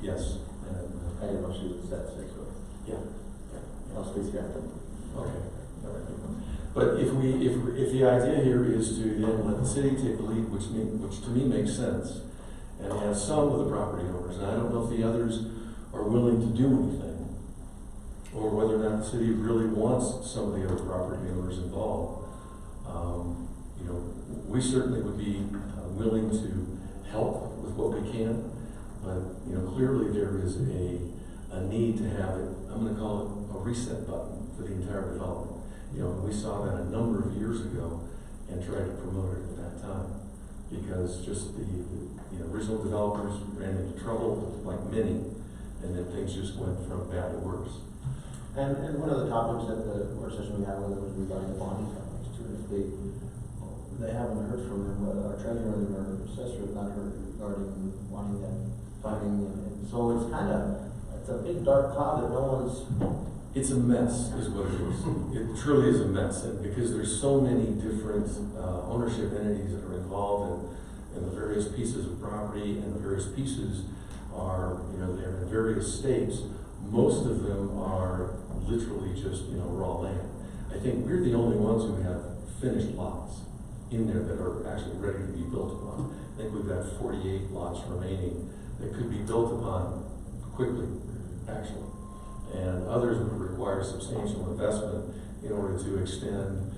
Yes. I didn't know she was at 6, so. Yeah. I'll speak to her. Okay. All right. But if the idea here is to then let the city take the lead, which to me makes sense, and have some of the property owners, and I don't know if the others are willing to do anything, or whether or not the city really wants some of the other property owners involved. We certainly would be willing to help with what we can, but clearly there is a need to have it. I'm going to call it a reset button for the entire development. We saw that a number of years ago and tried to promote it at that time, because just the original developers ran into trouble, like many, and then things just went from bad to worse. And one of the topics at the work session we had with them was regarding the bonding companies too. If they haven't heard from them, but our treasurer and our assessor have not heard regarding wanting that funding. And so it's a big dark cloud that no one's. It's a mess, is what it is. It truly is a mess, and because there's so many different ownership entities that are involved in the various pieces of property, and the various pieces are, they're in various states. Most of them are literally just, raw land. I think we're the only ones who have finished lots in there that are actually ready to be built upon. I think we've got 48 lots remaining that could be built upon quickly, actually. And others would require substantial investment in order to extend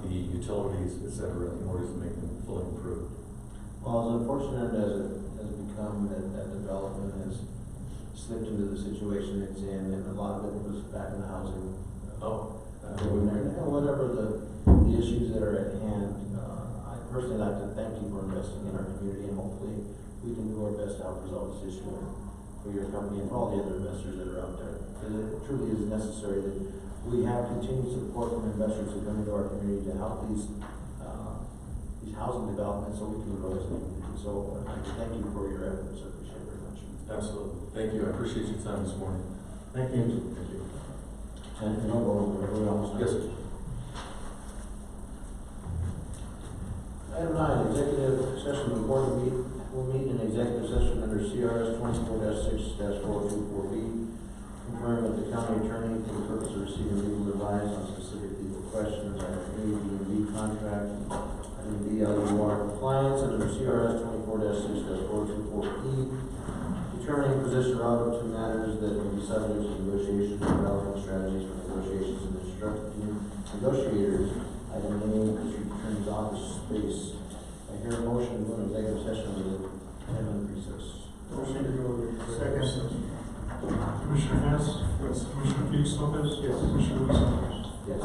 the utilities, et cetera, in order to make them fully improved. Well, as unfortunate as it has become, that development has slipped into the situation it's in, and a lot of it was back in the housing. Whatever the issues that are at hand, I personally like to thank you for investing in our community, and hopefully we can do our best to help resolve this issue for your company and for all the other investors that are out there. Because it truly is necessary that we have continued support from investors who come into our community to help these housing developments so we can grow as a community. So I thank you for your efforts. I appreciate it very much. Absolutely. Thank you. I appreciate your time this morning. Thank you. Thank you. And we're almost done. Yes, sir. Item 9, executive session. The board will meet in executive CRS 24-6-4024B, conferring with the county attorney for the purpose of receiving legal advice on specific legal questions, item A, B, and B contract, item B, LUR compliance, under CRS 24-6-4024E, determining position relevant to matters that may be subject to negotiation, developing strategies for negotiations, and instructing negotiators. Item A, district attorney's office space. I hear a motion to go into executive session with a 10-minute recess. Motion to go to Second. Commissioner Hess? Yes. Commissioner Felix Lopez? Yes. Commissioner Luis Alvarez? Yes.